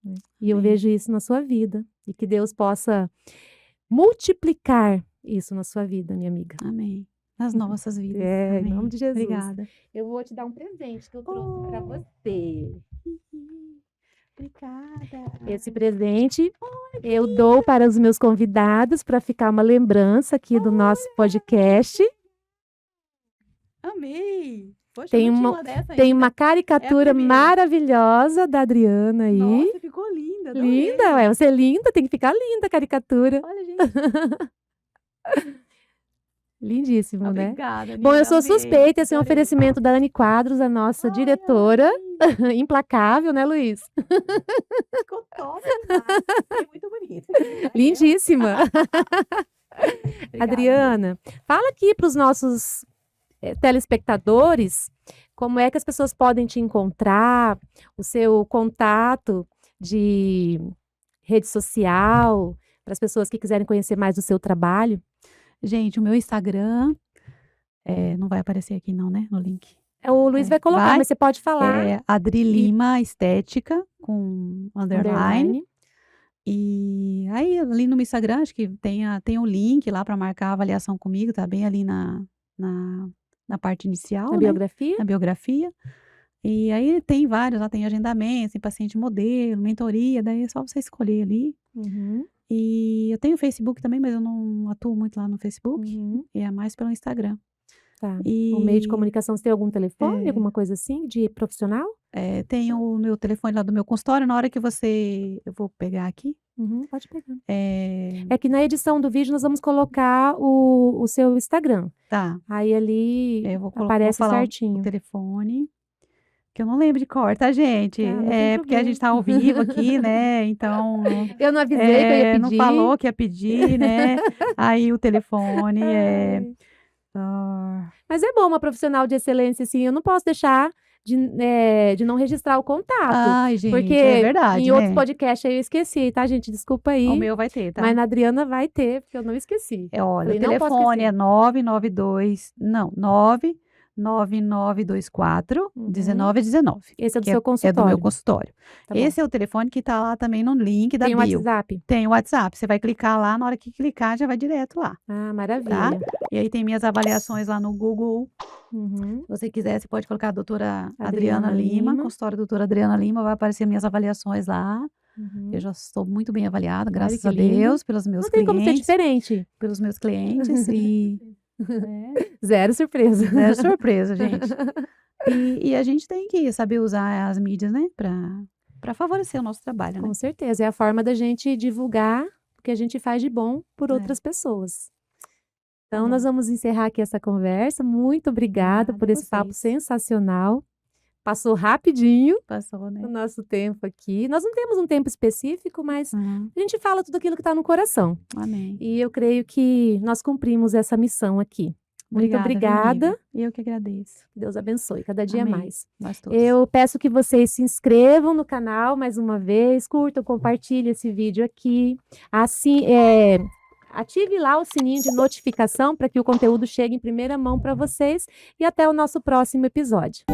Né? E eu Amém. vejo isso na sua vida. E que Deus possa multiplicar isso na sua vida, minha amiga. Amém. Nas nossas vidas. Em Amém. nome de Jesus. Obrigada. Eu vou te dar um presente que eu trouxe para Oh. você. Obrigada. Esse presente eu dou para os meus convidados para ficar uma lembrança aqui do nosso podcast. Amei. Poxa, Tem eu não tinha uma- uma dessa Tem ainda. uma caricatura primeira. maravilhosa da Adriana aí. Nossa, ficou linda. adorei. Linda, ué, você é linda, tem que ficar linda a caricatura. Olha, gente. Lindíssimo, né? Obrigada, Bom, eu amiga, sou amei. suspeita, esse é um Adorei. oferecimento da Anne Quadros, a nossa Ai, diretora. amei. Implacável, né, Luiz? Ficou top demais. Fiquei muito bonita. Lindíssima. Obrigada, Adriana, fala aqui para os nossos telespectadores como é que as pessoas podem te encontrar, o seu contato de rede social, para as pessoas que quiserem conhecer mais do seu trabalho. Gente, o meu Instagram não vai aparecer aqui não, né, no link. O Luiz vai colocar, vai. mas você pode falar. É Adri Lima Estética com underline. Underline. E aí, ali no meu Instagram, acho que tem um link lá para marcar a avaliação comigo, tá bem ali na parte inicial, Na né? biografia. Na biografia. E aí tem vários, lá tem agendamento, tem paciente modelo, mentoria, daí é só você escolher ali. Uhum, E eu tenho Facebook também, mas eu não atuo muito lá no Facebook, uhum, e é mais pelo Instagram. tá. E O meio de comunicação, você tem algum telefone, É. alguma coisa assim, de profissional? tem o meu telefone lá do meu consultório, na hora que eu vou pegar aqui. Uhum, pode pegar. É, É que na edição do vídeo nós vamos colocar o seu Instagram. tá, Aí ali eu vou aparece falar o certinho. telefone, que eu não lembro de cor, tá, gente? Tá, não tem Porque a problema. gente tá ao vivo aqui, né? Então, Eu não avisei que eu ia pedir. não falou que ia pedir, né? Aí o telefone Ai. ah, Mas é bom uma profissional de excelência, assim. Eu não posso deixar de não registrar o contato. Ai, gente, Porque é verdade, em outros né? podcasts aí eu esqueci, tá, gente? Desculpa aí. O meu vai ter, tá? Mas na Adriana vai ter, porque eu não esqueci. Olha, Falei, o não posso telefone esquecer. é 99924 Uhum. 1919. Esse é do que seu é do consultório. meu consultório. Tá bom. Esse é o telefone que tá lá também no link da Tem o bio. WhatsApp? Tem o WhatsApp. Você vai clicar lá, na hora que clicar, já vai direto lá. Ah, maravilha. E aí tem minhas avaliações lá no Google. Uhum. Se você quiser, você pode colocar a doutora Adriana Adriana Lima, Lima. consultório doutora Adriana Lima, vai aparecer minhas avaliações lá. Uhum. Eu já estou muito bem avaliada, graças que a lindo. Deus, pelos meus Não tem como ser clientes. diferente. Pelos meus clientes e Zero surpresa. é surpresa, gente. E a gente tem que saber usar as mídias, né, para favorecer o nosso trabalho, né? Com certeza. É a forma da gente divulgar o que a gente faz de bom por É. outras pessoas. Então, bom. nós vamos encerrar aqui essa conversa. Muito obrigada Obrigada por a esse papo vocês. sensacional. Passou rapidinho Passou, né? o nosso tempo aqui. Nós não temos um tempo específico, mas Uhum. a gente fala tudo aquilo que está no coração. Amém. E eu creio que nós cumprimos essa missão aqui. Muito Viu, obrigada. amiga? Eu que agradeço. Que Deus abençoe cada dia Amém. mais. Nós todos. Eu peço que vocês se inscrevam no canal mais uma vez, curtam, compartilhem esse vídeo aqui. Assim, ative lá o sininho de notificação para que o conteúdo chegue em primeira mão para vocês. E até o nosso próximo episódio.